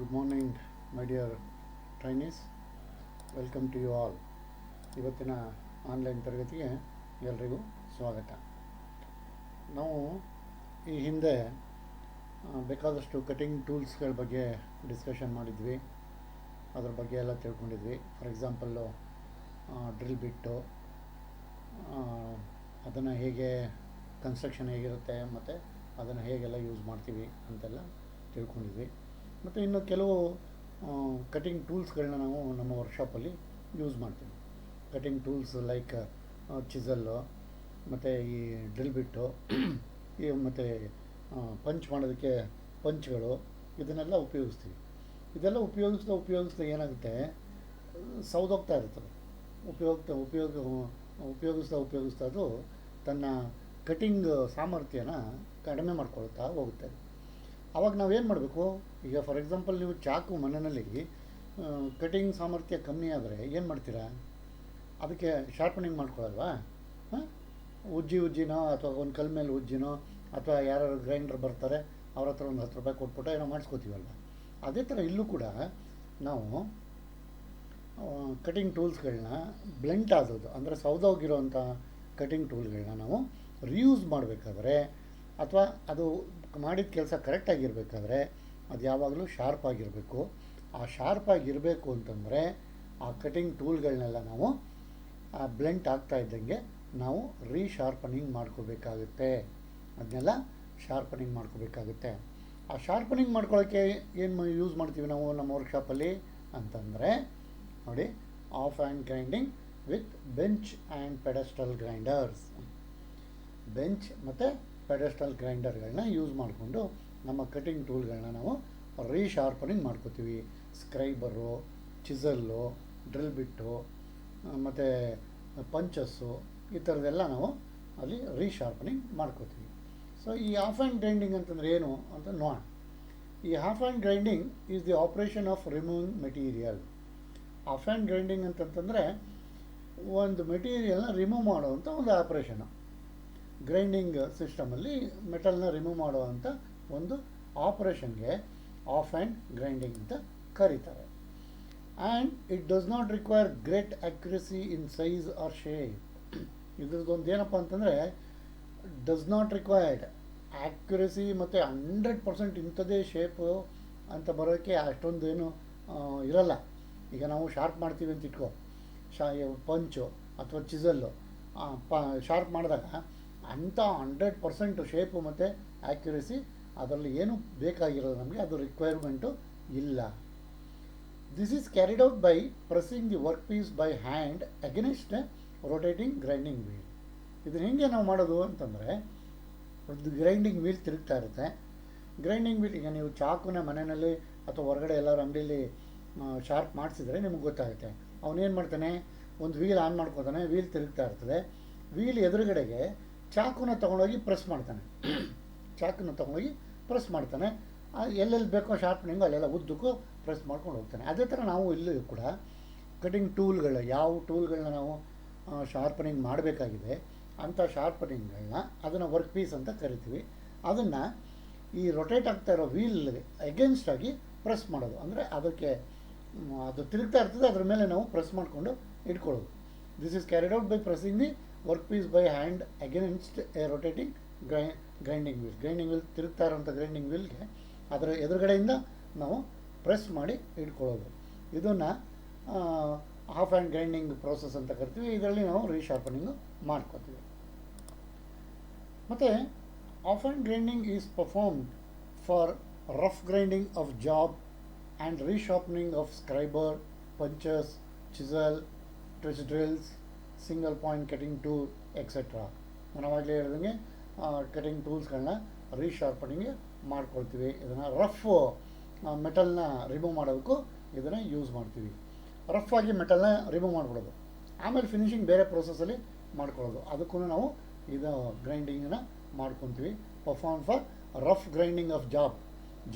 Good morning, my dear trainees. Welcome to you all. ಇವತ್ತಿನ online ತರಗತಿಗೆ ಎಲ್ರಿಗೂ ಸ್ವಾಗತ. ನಾವು ಈ ಹಿಂದೆ ಬೇಕಾದಷ್ಟು ಕಟಿಂಗ್ ಟೂಲ್ಸ್ಗಳ ಬಗ್ಗೆ ಡಿಸ್ಕಷನ್ ಮಾಡಿದ್ವಿ, ಅದ್ರ ಬಗ್ಗೆ ಎಲ್ಲ ತಿಳ್ಕೊಂಡಿದ್ವಿ. ಫಾರ್ ಎಕ್ಸಾಂಪಲ್ಲು ಡ್ರಿಲ್ ಬಿಟ್ಟು ಅದನ್ನು ಹೇಗೆ ಕನ್ಸ್ಟ್ರಕ್ಷನ್ ಹೇಗಿರುತ್ತೆ ಮತ್ತು ಅದನ್ನು ಹೇಗೆಲ್ಲ ಯೂಸ್ ಮಾಡ್ತೀವಿ ಅಂತೆಲ್ಲ ತಿಳ್ಕೊಂಡಿದ್ವಿ. ಮತ್ತು ಇನ್ನು ಕೆಲವು ಕಟಿಂಗ್ ಟೂಲ್ಸ್ಗಳನ್ನ ನಾವು ನಮ್ಮ ವರ್ಕ್ಶಾಪಲ್ಲಿ ಯೂಸ್ ಮಾಡ್ತೀವಿ. ಕಟಿಂಗ್ ಟೂಲ್ಸ್ ಲೈಕ್ ಚಿಸಲ್ಲು ಮತ್ತು ಈ ಡ್ರಿಲ್ ಬಿಟ್ಟು ಈ ಮತ್ತು ಪಂಚ್ ಮಾಡೋದಕ್ಕೆ ಪಂಚ್ಗಳು, ಇದನ್ನೆಲ್ಲ ಉಪಯೋಗಿಸ್ತೀವಿ. ಇದೆಲ್ಲ ಉಪಯೋಗಿಸ್ತಾ ಏನಾಗುತ್ತೆ, ಸೌದೋಗ್ತಾ ಇರ್ತದೆ. ಉಪಯೋಗಿಸ್ತಾ ಅದು ತನ್ನ ಕಟಿಂಗ್ ಸಾಮರ್ಥ್ಯನ ಕಡಿಮೆ ಮಾಡ್ಕೊಳ್ತಾ ಹೋಗುತ್ತೆ. ಆವಾಗ ನಾವೇನು ಮಾಡಬೇಕು? ಈಗ ಫಾರ್ ಎಕ್ಸಾಂಪಲ್ ನೀವು ಚಾಕು ಮನೆಯಲ್ಲಿ ಕಟಿಂಗ್ ಸಾಮರ್ಥ್ಯ ಕಮ್ಮಿ ಆದರೆ ಏನು ಮಾಡ್ತೀರಾ? ಅದಕ್ಕೆ ಶಾರ್ಪನಿಂಗ್ ಮಾಡ್ಕೊಳ್ಳಲ್ವಾ? ಉಜ್ಜಿನೋ ಅಥವಾ ಒಂದು ಕಲ್ ಮೇಲೆ ಉಜ್ಜಿನೋ ಅಥವಾ ಯಾರು ಗ್ರೈಂಡರ್ ಬರ್ತಾರೆ ಅವ್ರ ಹತ್ರ ಒಂದು 10 ರೂಪಾಯಿ ಕೊಟ್ಬಿಟ್ಟು ಏನೋ ಮಾಡಿಸ್ಕೋತೀವಲ್ವ. ಅದೇ ಥರ ಇಲ್ಲೂ ಕೂಡ ನಾವು ಕಟಿಂಗ್ ಟೂಲ್ಸ್ಗಳನ್ನ ಬ್ಲೆಂಟ್ ಆದದ್ದು ಅಂದರೆ ಸೌದೋಗಿರೋವಂಥ ಕಟಿಂಗ್ ಟೂಲ್ಗಳನ್ನ ನಾವು ರಿಯೂಸ್ ಮಾಡಬೇಕಾದ್ರೆ ಅಥವಾ ಅದು ಮಾಡಿದ ಕೆಲಸ ಕರೆಕ್ಟಾಗಿರಬೇಕಾದ್ರೆ ಅದು ಯಾವಾಗಲೂ ಶಾರ್ಪ್ ಆಗಿರಬೇಕು. ಆ ಶಾರ್ಪ್ ಆಗಿರಬೇಕು ಅಂತಂದರೆ ಆ ಕಟಿಂಗ್ ಟೂಲ್ಗಳನ್ನೆಲ್ಲ ನಾವು ಆ ಬ್ಲೆಂಟ್ ಆಗ್ತಾ ಇದ್ದಂಗೆ ನಾವು ರೀಶಾರ್ಪನಿಂಗ್ ಮಾಡ್ಕೋಬೇಕಾಗುತ್ತೆ. ಅದನ್ನೆಲ್ಲ ಶಾರ್ಪನಿಂಗ್ ಮಾಡ್ಕೋಬೇಕಾಗುತ್ತೆ. ಆ ಶಾರ್ಪನಿಂಗ್ ಮಾಡ್ಕೊಳ್ಳೋಕ್ಕೆ ಏನು ಯೂಸ್ ಮಾಡ್ತೀವಿ ನಾವು ನಮ್ಮ ವರ್ಕ್ಶಾಪಲ್ಲಿ ಅಂತಂದರೆ ನೋಡಿ, off hand grinding with bench and pedestal grinders. Bench ಮತ್ತು ಪೆಡೆಸ್ಟಲ್ ಗ್ರೈಂಡರ್ಗಳನ್ನ ಯೂಸ್ ಮಾಡಿಕೊಂಡು ನಮ್ಮ ಕಟಿಂಗ್ ಟೂಲ್ಗಳನ್ನ ನಾವು ರೀಶಾರ್ಪನಿಂಗ್ ಮಾಡ್ಕೋತೀವಿ. ಸ್ಕ್ರೈಬರು, ಚಿಸಲ್ಲು, ಡ್ರಿಲ್ ಬಿಟ್ಟು ಮತ್ತು ಪಂಚಸ್ಸು, ಈ ಥರದ್ದೆಲ್ಲ ನಾವು ಅಲ್ಲಿ ರೀಶಾರ್ಪನಿಂಗ್ ಮಾಡ್ಕೋತೀವಿ. ಸೊ ಈ ಆಫ್ ಆ್ಯಂಡ್ ಗ್ರೈಂಡಿಂಗ್ ಅಂತಂದರೆ ಏನು ಅಂತ ನೋಡೋಣ. ಈ off hand grinding is the operation of removing material. Off hand grinding ಅಂತಂತಂದರೆ ಒಂದು ಮೆಟೀರಿಯಲ್ನ ರಿಮೂವ್ ಮಾಡುವಂಥ ಒಂದು ಆಪ್ರೇಷನು. ಗ್ರೈಂಡಿಂಗ್ ಸಿಸ್ಟಮಲ್ಲಿ ಮೆಟಲ್ನ ರಿಮೂವ್ ಮಾಡುವಂಥ ಒಂದು ಆಪ್ರೇಷನ್ಗೆ ಆಫ್ ಆ್ಯಂಡ್ ಗ್ರೈಂಡಿಂಗ್ ಅಂತ ಕರೀತಾರೆ. And it does not require great accuracy in size or shape. ಇದ್ರದ್ದೊಂದು ಏನಪ್ಪ ಅಂತಂದರೆ, ಡಸ್ ನಾಟ್ ರಿಕ್ವೈರ್ಡ್ ಆ್ಯಕ್ಯುರಸಿ ಮತ್ತು 100% ಇಂಥದ್ದೇ ಶೇಪು ಅಂತ ಬರೋಕ್ಕೆ ಅಷ್ಟೊಂದೇನು ಇರಲ್ಲ. ಈಗ ನಾವು ಶಾರ್ಪ್ ಮಾಡ್ತೀವಿ ಅಂತ ಇಟ್ಕೋ, ಪಂಚು ಅಥವಾ ಚಿಸಲ್ಲು ಶಾರ್ಪ್ ಮಾಡಿದಾಗ ಅಂಥ 100% ಶೇಪು ಮತ್ತು ಆ್ಯಕ್ಯುರಸಿ ಅದರಲ್ಲಿ ಏನು ಬೇಕಾಗಿರೋದು ನಮಗೆ, ಅದು ರಿಕ್ವೈರ್ಮೆಂಟು ಇಲ್ಲ. This is carried out by pressing the work piece by hand against rotating grinding wheel. ಇದನ್ನು ಹೇಗೆ ನಾವು ಮಾಡೋದು ಅಂತಂದರೆ, ಒಂದು ಗ್ರೈಂಡಿಂಗ್ ವೀಲ್ ತಿರುಗ್ತಾ ಇರುತ್ತೆ. ಗ್ರೈಂಡಿಂಗ್ ವೀಲ್, ಈಗ ನೀವು ಚಾಕುನ ಮನೆಯಲ್ಲಿ ಅಥವಾ ಹೊರಗಡೆ ಎಲ್ಲರೂ ಅಂಗಡಿಯಲ್ಲಿ ಶಾರ್ಪ್ ಮಾಡಿಸಿದ್ರೆ ನಿಮಗೆ ಗೊತ್ತಾಗುತ್ತೆ. ಅವನೇನು ಮಾಡ್ತಾನೆ, ಒಂದು ವೀಲ್ ಆನ್ ಮಾಡ್ಕೊತಾನೆ, ವೀಲ್ ತಿರುಗ್ತಾ ಇರ್ತದೆ. ವೀಲ್ ಎದುರುಗಡೆಗೆ ಚಾಕುನ ತೊಗೊಂಡೋಗಿ ಪ್ರೆಸ್ ಮಾಡ್ತಾನೆ. ಎಲ್ಲೆಲ್ಲಿ ಬೇಕೋ ಶಾರ್ಪನಿಂಗು ಅಲ್ಲೆಲ್ಲ ಉದ್ದಕ್ಕೂ ಪ್ರೆಸ್ ಮಾಡ್ಕೊಂಡು ಹೋಗ್ತಾನೆ. ಅದೇ ಥರ ನಾವು ಇಲ್ಲಿ ಕೂಡ ಕಟಿಂಗ್ ಟೂಲ್ಗಳು, ಯಾವ ಟೂಲ್ಗಳನ್ನ ನಾವು ಶಾರ್ಪನಿಂಗ್ ಮಾಡಬೇಕಾಗಿದೆ ಅಂಥ ಶಾರ್ಪನಿಂಗ್ಗಳನ್ನ ಅದನ್ನು ವರ್ಕ್ ಪೀಸ್ ಅಂತ ಕರಿತೀವಿ. ಅದನ್ನು ಈ ರೊಟೇಟ್ ಆಗ್ತಾ ಇರೋ ವೀಲ್ಗೆ ಅಗೇನ್ಸ್ಟಾಗಿ ಪ್ರೆಸ್ ಮಾಡೋದು. ಅಂದರೆ ಅದಕ್ಕೆ ಅದು ತಿರುಗ್ತಾ ಇರ್ತದೆ, ಅದ್ರ ಮೇಲೆ ನಾವು ಪ್ರೆಸ್ ಮಾಡಿಕೊಂಡು ಇಟ್ಕೊಳ್ಳೋದು. This is carried out by pressing the work piece by hand against a rotating grinding wheel. Grinding wheel ತಿರುಗ್ತಾ ಇರೋಂಥ ಗ್ರೈಂಡಿಂಗ್ ವೀಲ್ಗೆ ಅದರ ಎದುರುಗಡೆಯಿಂದ ನಾವು ಪ್ರೆಸ್ ಮಾಡಿ ಇಟ್ಕೊಳ್ಳೋದು. ಇದನ್ನು ಆಫ್ ಆ್ಯಂಡ್ ಗ್ರೈಂಡಿಂಗ್ ಪ್ರೋಸೆಸ್ ಅಂತ ಕರಿತೀವಿ. ಇದರಲ್ಲಿ ನಾವು ರೀಶಾರ್ಪನಿಂಗು ಮಾಡ್ಕೋತೀವಿ. ಮತ್ತು off hand grinding is performed for rough grinding of job and resharpening of scriber, punches, chisel, twist drills, single point cutting tool etcetera. ನಾವಾಗಲೇ ಹೇಳ್ದಂಗೆ ಕಟಿಂಗ್ ಟೂಲ್ಸ್ಗಳನ್ನ ರೀಶಾರ್ಪನಿಂಗ್ ಮಾಡ್ಕೊಳ್ತೀವಿ. ಇದನ್ನು ರಫ್ ಮೆಟಲ್ನ ರಿಮೂವ್ ಮಾಡೋದಕ್ಕೂ ಇದನ್ನು ಯೂಸ್ ಮಾಡ್ತೀವಿ. ರಫ್ ಆಗಿ ಮೆಟಲ್ನ ರಿಮೂವ್ ಮಾಡಿಬಿಡೋದು, ಆಮೇಲೆ ಫಿನಿಷಿಂಗ್ ಬೇರೆ ಪ್ರೋಸೆಸ್ಸಲ್ಲಿ ಮಾಡ್ಕೊಳ್ಳೋದು, ಅದಕ್ಕೂ ನಾವು ಇದು ಗ್ರೈಂಡಿಂಗನ್ನ ಮಾಡ್ಕೊತೀವಿ. Perform for rough grinding of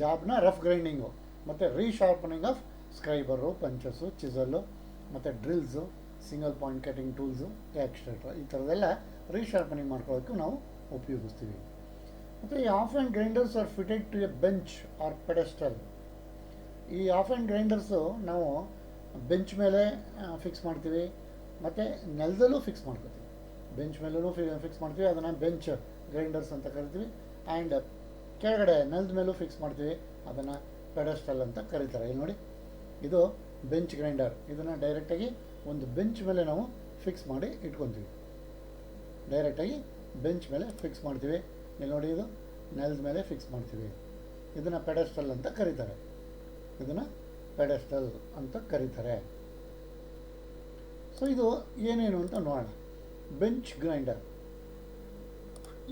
ಜಾಬ್ನ ರಫ್ ಗ್ರೈಂಡಿಂಗು, ಮತ್ತು resharpening of scriber, punches, chisel ಮತ್ತು drills, single point cutting tools etcetera. ಈ ಥರದ್ದೆಲ್ಲ ರೀಶಾರ್ಪನಿಂಗ್ ಮಾಡ್ಕೊಳ್ಳೋಕ್ಕೂ ನಾವು ಉಪಯೋಗಿಸ್ತೀವಿ. ಮತ್ತು ಈ off hand grinders are fitted to a bench or pedestal. ಈ ಆಫ್ ಆ್ಯಂಡ್ ಗ್ರೈಂಡರ್ಸು ನಾವು ಬೆಂಚ್ ಮೇಲೆ ಫಿಕ್ಸ್ ಮಾಡ್ತೀವಿ, ಮತ್ತು ನೆಲದಲ್ಲೂ ಫಿಕ್ಸ್ ಮಾಡ್ಕೊತೀವಿ. ಬೆಂಚ್ ಮೇಲೂ ಫಿಕ್ಸ್ ಮಾಡ್ತೀವಿ, ಅದನ್ನು ಬೆಂಚ್ ಗ್ರೈಂಡರ್ಸ್ ಅಂತ ಕರಿತೀವಿ. ಆ್ಯಂಡ್ ಕೆಳಗಡೆ ನೆಲದ ಮೇಲೂ ಫಿಕ್ಸ್ ಮಾಡ್ತೀವಿ, ಅದನ್ನು ಪೆಡಸ್ಟಲ್ ಅಂತ ಕರೀತಾರೆ. ಇಲ್ಲಿ ನೋಡಿ, ಇದು ಬೆಂಚ್ ಗ್ರೈಂಡರ್. ಇದನ್ನು ಡೈರೆಕ್ಟಾಗಿ ಒಂದು ಬೆಂಚ್ ಮೇಲೆ ನಾವು ಫಿಕ್ಸ್ ಮಾಡಿ ಇಟ್ಕೊತೀವಿ. ಡೈರೆಕ್ಟಾಗಿ ಬೆಂಚ್ ಮೇಲೆ ಫಿಕ್ಸ್ ಮಾಡ್ತೀವಿ. ಇಲ್ಲಿ ನೋಡಿ, ಇದು ನೆಲದ ಮೇಲೆ ಫಿಕ್ಸ್ ಮಾಡ್ತೀವಿ. ಇದನ್ನು ಪೆಡಸ್ಟಲ್ ಅಂತ ಕರೀತಾರೆ. ಇದನ್ನು ಪೆಡಸ್ಟಲ್ ಅಂತ ಕರೀತಾರೆ. ಸೊ ಇದು ಏನೇನು ಅಂತ ನೋಡೋಣ. Bench grinder.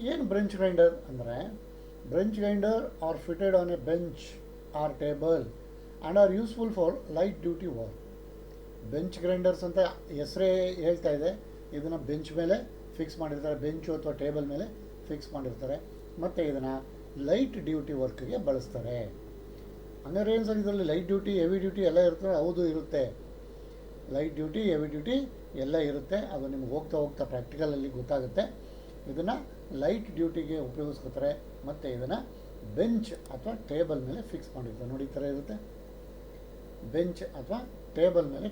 ಏನು ಬೆಂಚ್ ಗ್ರೈಂಡರ್ ಅಂದರೆ, bench grinders are fitted on a bench or table and are useful for light duty work. Bench grinders ಅಂತ ಹೆಸರೇ ಹೇಳ್ತಾ ಇದೆ. ಇದನ್ನು ಬೆಂಚ್ ಮೇಲೆ ಫಿಕ್ಸ್ ಮಾಡಿರ್ತಾರೆ, ಬೆಂಚು ಅಥವಾ ಟೇಬಲ್ ಮೇಲೆ ಫಿಕ್ಸ್ ಮಾಡಿರ್ತಾರೆ, ಮತ್ತು ಇದನ್ನು ಲೈಟ್ ಡ್ಯೂಟಿ ವರ್ಕ್ಗೆ ಬಳಸ್ತಾರೆ. ಹಂಗಾರೆ ಏನು ಸರ್, ಇದರಲ್ಲಿ ಲೈಟ್ ಡ್ಯೂಟಿ, ಹೆವಿ ಡ್ಯೂಟಿ ಎಲ್ಲ ಇರ್ತದೆ? ಹೌದು, ಇರುತ್ತೆ. ಲೈಟ್ ಡ್ಯೂಟಿ, ಹೆವಿ ಡ್ಯೂಟಿ ಎಲ್ಲ ಇರುತ್ತೆ. ಅದು ನಿಮ್ಗೆ ಹೋಗ್ತಾ ಹೋಗ್ತಾ ಪ್ರಾಕ್ಟಿಕಲಲ್ಲಿ ಗೊತ್ತಾಗುತ್ತೆ. ಇದನ್ನು ಲೈಟ್ ಡ್ಯೂಟಿಗೆ ಉಪಯೋಗಿಸ್ಕೋತಾರೆ, ಮತ್ತು ಇದನ್ನು ಬೆಂಚ್ ಅಥವಾ ಟೇಬಲ್ ಮೇಲೆ ಫಿಕ್ಸ್ ಮಾಡಿರ್ತಾರೆ. ನೋಡಿ, ಈ ಥರ ಇರುತ್ತೆ. ಬೆಂಚ್ ಅಥವಾ ಟೇಬಲ್ ಮೇಲೆ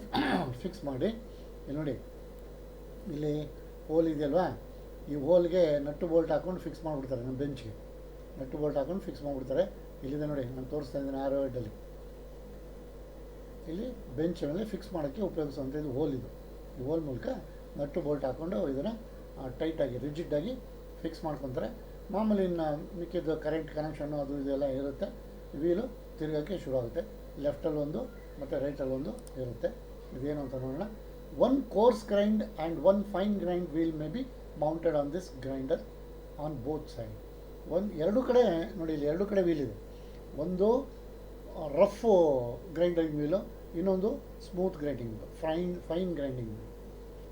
ಫಿಕ್ಸ್ ಮಾಡಿ, ಇಲ್ಲಿ ನೋಡಿ, ಇಲ್ಲಿ ಹೋಲ್ ಇದೆಯಲ್ವಾ, ಈ ಹೋಲ್ಗೆ ನಟ್ಟು ಬೋಲ್ಟ್ ಹಾಕ್ಕೊಂಡು ಫಿಕ್ಸ್ ಮಾಡಿಬಿಡ್ತಾರೆ. ನಮ್ಮ ಬೆಂಚ್ಗೆ ನಟ್ಟು ಬೋಲ್ಟ್ ಹಾಕ್ಕೊಂಡು ಫಿಕ್ಸ್ ಮಾಡಿಬಿಡ್ತಾರೆ. ಇಲ್ಲಿದೆ ನೋಡಿ, ನಾನು ತೋರಿಸ್ತಾ ಇದ್ದೀನಿ ಆರೋ ಹೆಡ್ಡಲ್ಲಿ. ಇಲ್ಲಿ ಬೆಂಚ್ ಮೇಲೆ ಫಿಕ್ಸ್ ಮಾಡೋಕ್ಕೆ ಉಪಯೋಗಿಸುವಂಥ ಇದು ಹೋಲ್. ಇದು ಈ ಹೋಲ್ ಮೂಲಕ ನಟ್ಟು ಬೋಲ್ಟ್ ಹಾಕ್ಕೊಂಡು ಇದನ್ನು ಟೈಟಾಗಿ, ರಿಜಿಡ್ಡಾಗಿ ಫಿಕ್ಸ್ ಮಾಡ್ಕೊತಾರೆ. ಮಾಮೂಲಿ ಇನ್ನು ಮಿಕ್ಕಿದ್ದು ಕರೆಂಟ್ ಕನೆಕ್ಷನ್ನು ಅದು ಇದೆಲ್ಲ ಇರುತ್ತೆ. ವೀಲು ತಿರುಗೋಕ್ಕೆ ಶುರು ಆಗುತ್ತೆ. ಲೆಫ್ಟಲ್ಲಿ ಒಂದು ಮತ್ತು ರೈಟಲ್ಲಿ ಒಂದು ಇರುತ್ತೆ. ಇದೇನು ಅಂತ ನೋಡೋಣ. One course grind and one fine grind wheel may be mounted on this grinder on both side. ಎರಡು ಕಡೆ ನೋಡಿ, ಇಲ್ಲಿ ಎರಡು ಕಡೆ ವೀಲ್ ಇದೆ. ಒಂದು ರಫ್ ಗ್ರೈಂಡಿಂಗ್ ವೀಲು, ಇನ್ನೊಂದು smooth grinding wheel, fine grinding wheel.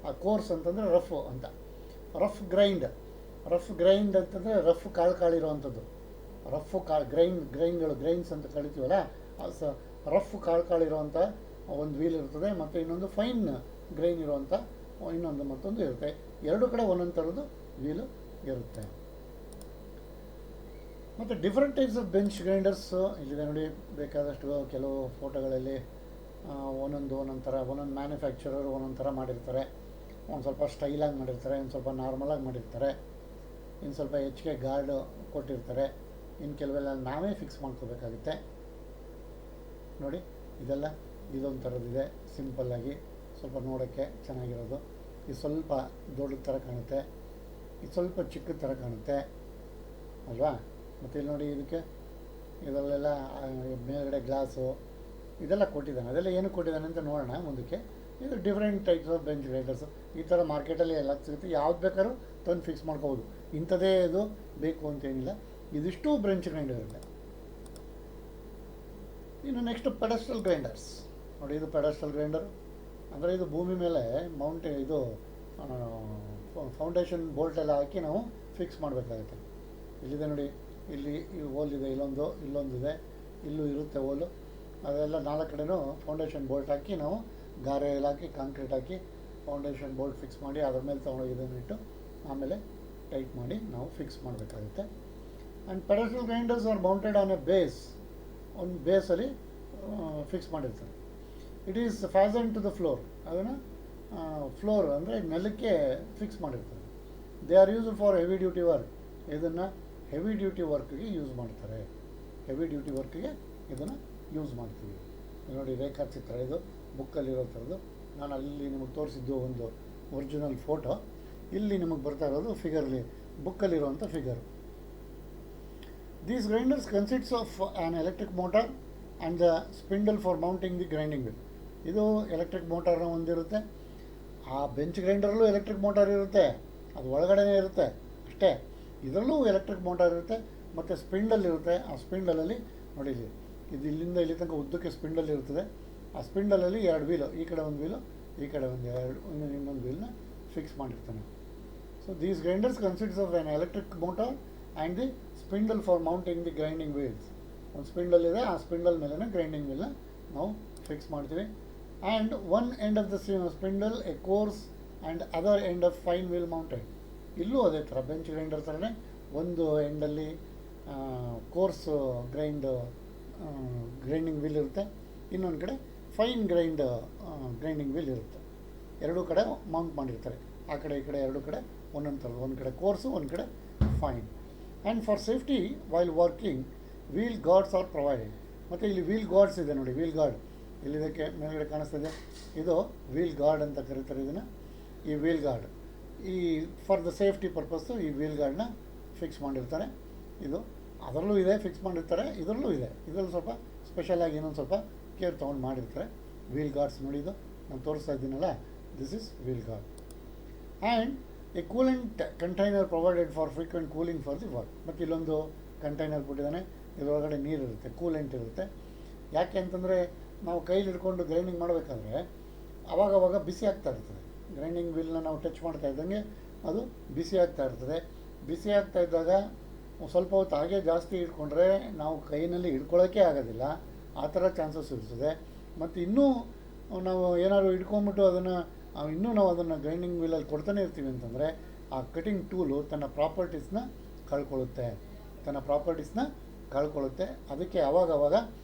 ಆ ಕೋರ್ಸ್ ಅಂತಂದರೆ ರಫ್ ಅಂತ. ರಫ್ ಗ್ರೈಂಡ್ ಅಂತಂದರೆ ರಫ್ ಕಾಳಿರೋವಂಥದ್ದು. ರಫ್ ಗ್ರೈನ್ಸ್ ಅಂತ ಕರಿತೀವಲ್ಲ, ರಫ್ ಕಾಳಿರೋವಂಥ ಒಂದು ವೀಲ್ ಇರ್ತದೆ, ಮತ್ತು ಇನ್ನೊಂದು ಫೈನ್ ಗ್ರೈನ್ ಇರುವಂಥ ಮತ್ತೊಂದು ಇರುತ್ತೆ. ಎರಡು ಕಡೆ ಒಂದೊಂದು ಥರದ್ದು ವೀಲು ಇರುತ್ತೆ. ಮತ್ತು different types of bench grinders ಇಲ್ಲಿದೆ ನೋಡಿ. ಬೇಕಾದಷ್ಟು ಕೆಲವು ಫೋಟೋಗಳಲ್ಲಿ ಒಂದೊಂದು ಮ್ಯಾನುಫ್ಯಾಕ್ಚರರ್ ಒಂದೊಂದು ಥರ ಮಾಡಿರ್ತಾರೆ. ಒಂದು ಸ್ವಲ್ಪ ಸ್ಟೈಲಾಗಿ ಮಾಡಿರ್ತಾರೆ, ಒಂದು ಸ್ವಲ್ಪ ನಾರ್ಮಲಾಗಿ ಮಾಡಿರ್ತಾರೆ, ಇನ್ನು ಸ್ವಲ್ಪ ಹೆಚ್ಚಿಗೆ ಗಾರ್ಡ್ ಕೊಟ್ಟಿರ್ತಾರೆ. ಇನ್ನು ಕೆಲವೆಲ್ಲ ನಾವೇ ಫಿಕ್ಸ್ ಮಾಡ್ಕೋಬೇಕಾಗುತ್ತೆ. ನೋಡಿ, ಇದೊಂದು ಥರದ್ದಿದೆ, ಸಿಂಪಲ್ಲಾಗಿ ಸ್ವಲ್ಪ ನೋಡೋಕ್ಕೆ ಚೆನ್ನಾಗಿರೋದು. ಇದು ಸ್ವಲ್ಪ ದೊಡ್ಡ ಥರ ಕಾಣುತ್ತೆ, ಇದು ಸ್ವಲ್ಪ ಚಿಕ್ಕ ಥರ ಕಾಣುತ್ತೆ ಅಲ್ವಾ. ಮತ್ತು ಇಲ್ಲಿ ನೋಡಿ, ಇದರಲ್ಲೆಲ್ಲ ಮೇಲ್ಗಡೆ ಗ್ಲಾಸು ಇದೆಲ್ಲ ಕೊಟ್ಟಿದ್ದಾನೆ. ಅದೆಲ್ಲ ಏನು ಕೊಟ್ಟಿದ್ದಾನೆ ಅಂತ ನೋಡೋಣ ಮುಂದಕ್ಕೆ. ಇದು ಡಿಫ್ರೆಂಟ್ ಟೈಪ್ಸ್ ಆಫ್ ಬೆಂಚ್ ಗ್ರೈಂಡರ್ಸು. ಈ ಥರ ಮಾರ್ಕೆಟಲ್ಲಿ ಎಲ್ಲ ಸಿಗುತ್ತೆ. ಯಾವ್ದು ಬೇಕಾದ್ರೂ ತಂದು ಫಿಕ್ಸ್ ಮಾಡ್ಕೋಬೋದು. ಇಂಥದ್ದೇ ಇದು ಬೇಕು ಅಂತೇನಿಲ್ಲ. ಇದಿಷ್ಟು ಬೆಂಚ್ ಗ್ರೈಂಡರ್ ಇದೆ. ಇನ್ನು ನೆಕ್ಸ್ಟ್ ಪೆಡಸ್ಟಲ್ ಗ್ರೈಂಡರ್ಸ್ ನೋಡಿ. ಇದು ಪೆಡಸ್ಟಲ್ ಗ್ರೈಂಡರ್ ಅಂದರೆ ಇದು ಭೂಮಿ ಮೇಲೆ ಇದು ಫೌಂಡೇಶನ್ ಬೋಲ್ಟೆಲ್ಲ ಹಾಕಿ ನಾವು ಫಿಕ್ಸ್ ಮಾಡಬೇಕಾಗುತ್ತೆ. ಇಲ್ಲಿದೆ ನೋಡಿ, ಇಲ್ಲಿ ಹೋಲ್ ಇದೆ, ಇಲ್ಲೊಂದಿದೆ, ಇಲ್ಲೂ ಇರುತ್ತೆ ಹೋಲು. ಅದೆಲ್ಲ ನಾಲ್ಕು ಕಡೆನೂ ಫೌಂಡೇಶನ್ ಬೋಲ್ಟ್ ಹಾಕಿ ನಾವು ಗಾರೆ ಎಲ್ಲ ಹಾಕಿ, ಕಾಂಕ್ರೀಟ್ ಹಾಕಿ ಫೌಂಡೇಶನ್ ಬೋಲ್ಟ್ ಫಿಕ್ಸ್ ಮಾಡಿ ಅದ್ರ ಮೇಲೆ ತೊಗೊಂಡೋಗಿ ಇದನ್ನು ಇಟ್ಟು ಆಮೇಲೆ ಟೈಟ್ ಮಾಡಿ ನಾವು ಫಿಕ್ಸ್ ಮಾಡಬೇಕಾಗುತ್ತೆ. And pedestal grinders are mounted on a base. ಒಂದು ಬೇಸಲ್ಲಿ ಫಿಕ್ಸ್ ಮಾಡಿರ್ತಾರೆ. It is fasten to the floor. ಅದನ್ನು ಫ್ಲೋರ್ ಅಂದರೆ ನೆಲಕ್ಕೆ ಫಿಕ್ಸ್ ಮಾಡಿರ್ತಾರೆ. They are use for heavy duty work. ಇದನ್ನು ಹೆವಿ ಡ್ಯೂಟಿ ವರ್ಕ್ಗೆ ಯೂಸ್ ಮಾಡ್ತಾರೆ. ಹೆವಿ ಡ್ಯೂಟಿ ವರ್ಕ್ಗೆ ಇದನ್ನು ಯೂಸ್ ಮಾಡ್ತೀವಿ. ನೋಡಿ, ರೇಖಾಚಿತ್ರ ಇದು ಬುಕ್ಕಲ್ಲಿರೋ ಥರದ್ದು. ನಾನು ಅಲ್ಲಿ ನಿಮಗೆ ತೋರಿಸಿದ್ದು ಒಂದು ಒರಿಜಿನಲ್ ಫೋಟೋ. ಇಲ್ಲಿ ನಿಮಗೆ ಬರ್ತಾ ಇರೋದು ಫಿಗರ್ಲಿ, ಬುಕ್ಕಲ್ಲಿರುವಂಥ figure. These grinders consists of an electric motor and the spindle for mounting the grinding wheel. ಇದು ಎಲೆಕ್ಟ್ರಿಕ್ ಮೋಟಾರ್ನ ಹೊಂದಿರುತ್ತೆ. ಆ ಬೆಂಚ್ ಗ್ರೈಂಡರಲ್ಲೂ ಎಲೆಕ್ಟ್ರಿಕ್ ಮೋಟಾರ್ ಇರುತ್ತೆ, ಅದು ಒಳಗಡೆನೇ ಇರುತ್ತೆ ಅಷ್ಟೇ. ಇದರಲ್ಲೂ ಎಲೆಕ್ಟ್ರಿಕ್ ಮೋಟಾರ್ ಇರುತ್ತೆ, ಮತ್ತು ಸ್ಪಿಂಡಲ್ ಇರುತ್ತೆ. ಆ ಸ್ಪಿಂಡಲಲ್ಲಿ ನೋಡಿ, ಇದು ಇಲ್ಲಿಂದ ಇಲ್ಲಿ ತನಕ ಉದ್ದಕ್ಕೆ ಸ್ಪಿಂಡಲ್ ಇರ್ತದೆ. ಆ ಸ್ಪಿಂಡಲಲ್ಲಿ ಎರಡು ವೀಲು, ಈ ಕಡೆ ಒಂದು ವೀಲು, ಈ ಕಡೆ ಇನ್ನೊಂದು ವೀಲ್ನ ಫಿಕ್ಸ್ ಮಾಡಿರ್ತಾನೆ. So these grinders consists of an electric motor and the spindle for mounting the grinding wheels. ಒಂದು ಸ್ಪಿಂಡಲ್ ಇದೆ, ಆ ಸ್ಪಿಂಡಲ್ ಮೇಲೆ ಗ್ರೈಂಡಿಂಗ್ ವೀಲ್ನ ನಾವು ಫಿಕ್ಸ್ ಮಾಡ್ತೀವಿ. And one end of the spindle a coarse and other end of fine wheel mounted. ಇಲ್ಲೂ ಅದೇ ಥರ ಬೆಂಚ್ ಗ್ರೈಂಡರ್ ಥರನೇ ಒಂದು ಎಂಡಲ್ಲಿ ಕೋರ್ಸ್ ಗ್ರೈಂಡಿಂಗ್ ವೀಲ್ ಇರುತ್ತೆ, ಇನ್ನೊಂದು ಕಡೆ ಫೈನ್ ಗ್ರೈಂಡಿಂಗ್ ವೀಲ್ ಇರುತ್ತೆ. ಎರಡೂ ಕಡೆ ಮೌಂಟ್ ಮಾಡಿರ್ತಾರೆ, ಆ ಕಡೆ ಈ ಕಡೆ ಎರಡೂ ಕಡೆ ಒಂದೊಂದು ಥರದ್ದು, ಒಂದು ಕಡೆ ಕೋರ್ಸು ಒಂದು ಕಡೆ fine. And for safety while working wheel guards R provided. ಮತ್ತು ಇಲ್ಲಿ ವೀಲ್ ಗಾರ್ಡ್ಸ್ ಇದೆ ನೋಡಿ, ವೀಲ್ ಗಾರ್ಡ್ ಇಲ್ಲಿದಕ್ಕೆ ಮೇಲ್ಗಡೆ ಕಾಣಿಸ್ತಿದೆ, ಇದು ವೀಲ್ ಗಾರ್ಡ್ ಅಂತ ಕರೀತಾರೆ ಇದನ್ನು. ಈ ವೀಲ್ ಗಾರ್ಡ್ ಈ ಫಾರ್ ದ ಸೇಫ್ಟಿ ಪರ್ಪಸ್ಸು ಈ ವೀಲ್ ಗಾರ್ಡ್ನ ಫಿಕ್ಸ್ ಮಾಡಿರ್ತಾರೆ. ಇದು ಅದರಲ್ಲೂ ಇದೆ, ಫಿಕ್ಸ್ ಮಾಡಿರ್ತಾರೆ, ಇದರಲ್ಲೂ ಇದೆ. ಇದರಲ್ಲಿ ಸ್ವಲ್ಪ ಸ್ಪೆಷಲಾಗಿ ಇನ್ನೊಂದು ಸ್ವಲ್ಪ ಕೇರ್ ತೊಗೊಂಡು ಮಾಡಿರ್ತಾರೆ. ವೀಲ್ ಗಾರ್ಡ್ಸ್ ನೋಡಿ, ಇದು ನಾನು ತೋರಿಸ್ತಾ ಇದ್ದೀನಲ್ಲ, this is wheel guard. And a coolant container provided for frequent cooling for the work. ಮತ್ತು ಇಲ್ಲೊಂದು ಕಂಟೈನರ್ ಬಿಟ್ಟಿದ್ದಾನೆ, ಇದರೊಳಗಡೆ ನೀರು ಇರುತ್ತೆ, ಕೂಲೆಂಟ್ ಇರುತ್ತೆ. ಯಾಕೆ ಅಂತಂದರೆ ನಾವು ಕೈಲಿ ಹಿಡ್ಕೊಂಡು ಗ್ರೈಂಡಿಂಗ್ ಮಾಡಬೇಕಾದ್ರೆ ಆವಾಗವಾಗ ಬಿಸಿ ಆಗ್ತಾ ಇರ್ತದೆ. ಗ್ರೈಂಡಿಂಗ್ ವೀಲ್ನ ನಾವು ಟಚ್ ಮಾಡ್ತಾ ಇದ್ದಂಗೆ ಅದು ಬಿಸಿ ಆಗ್ತಾ ಇರ್ತದೆ. ಬಿಸಿ ಆಗ್ತಾ ಇದ್ದಾಗ ಸ್ವಲ್ಪ ಹೊತ್ತು ಹಾಗೆ ಜಾಸ್ತಿ ಹಿಡ್ಕೊಂಡ್ರೆ ನಾವು ಕೈಯಲ್ಲಿ ಹಿಡ್ಕೊಳ್ಳೋಕ್ಕೆ ಆಗೋದಿಲ್ಲ, ಆ ಥರ ಚಾನ್ಸಸ್ ಇರ್ತದೆ. ಮತ್ತು ಇನ್ನೂ ನಾವು ಏನಾದ್ರು ಹಿಡ್ಕೊಂಬಿಟ್ಟು ಇನ್ನೂ ನಾವು ಅದನ್ನು ಗ್ರೈಂಡಿಂಗ್ ವೀಲಲ್ಲಿ ಕೊಡ್ತಾನೆ ಇರ್ತೀವಿ ಅಂತಂದರೆ ಆ ಕಟಿಂಗ್ ಟೂಲು ತನ್ನ ಪ್ರಾಪರ್ಟೀಸ್ನ ಕಳ್ಕೊಳ್ಳುತ್ತೆ. ಅದಕ್ಕೆ ಆವಾಗವಾಗ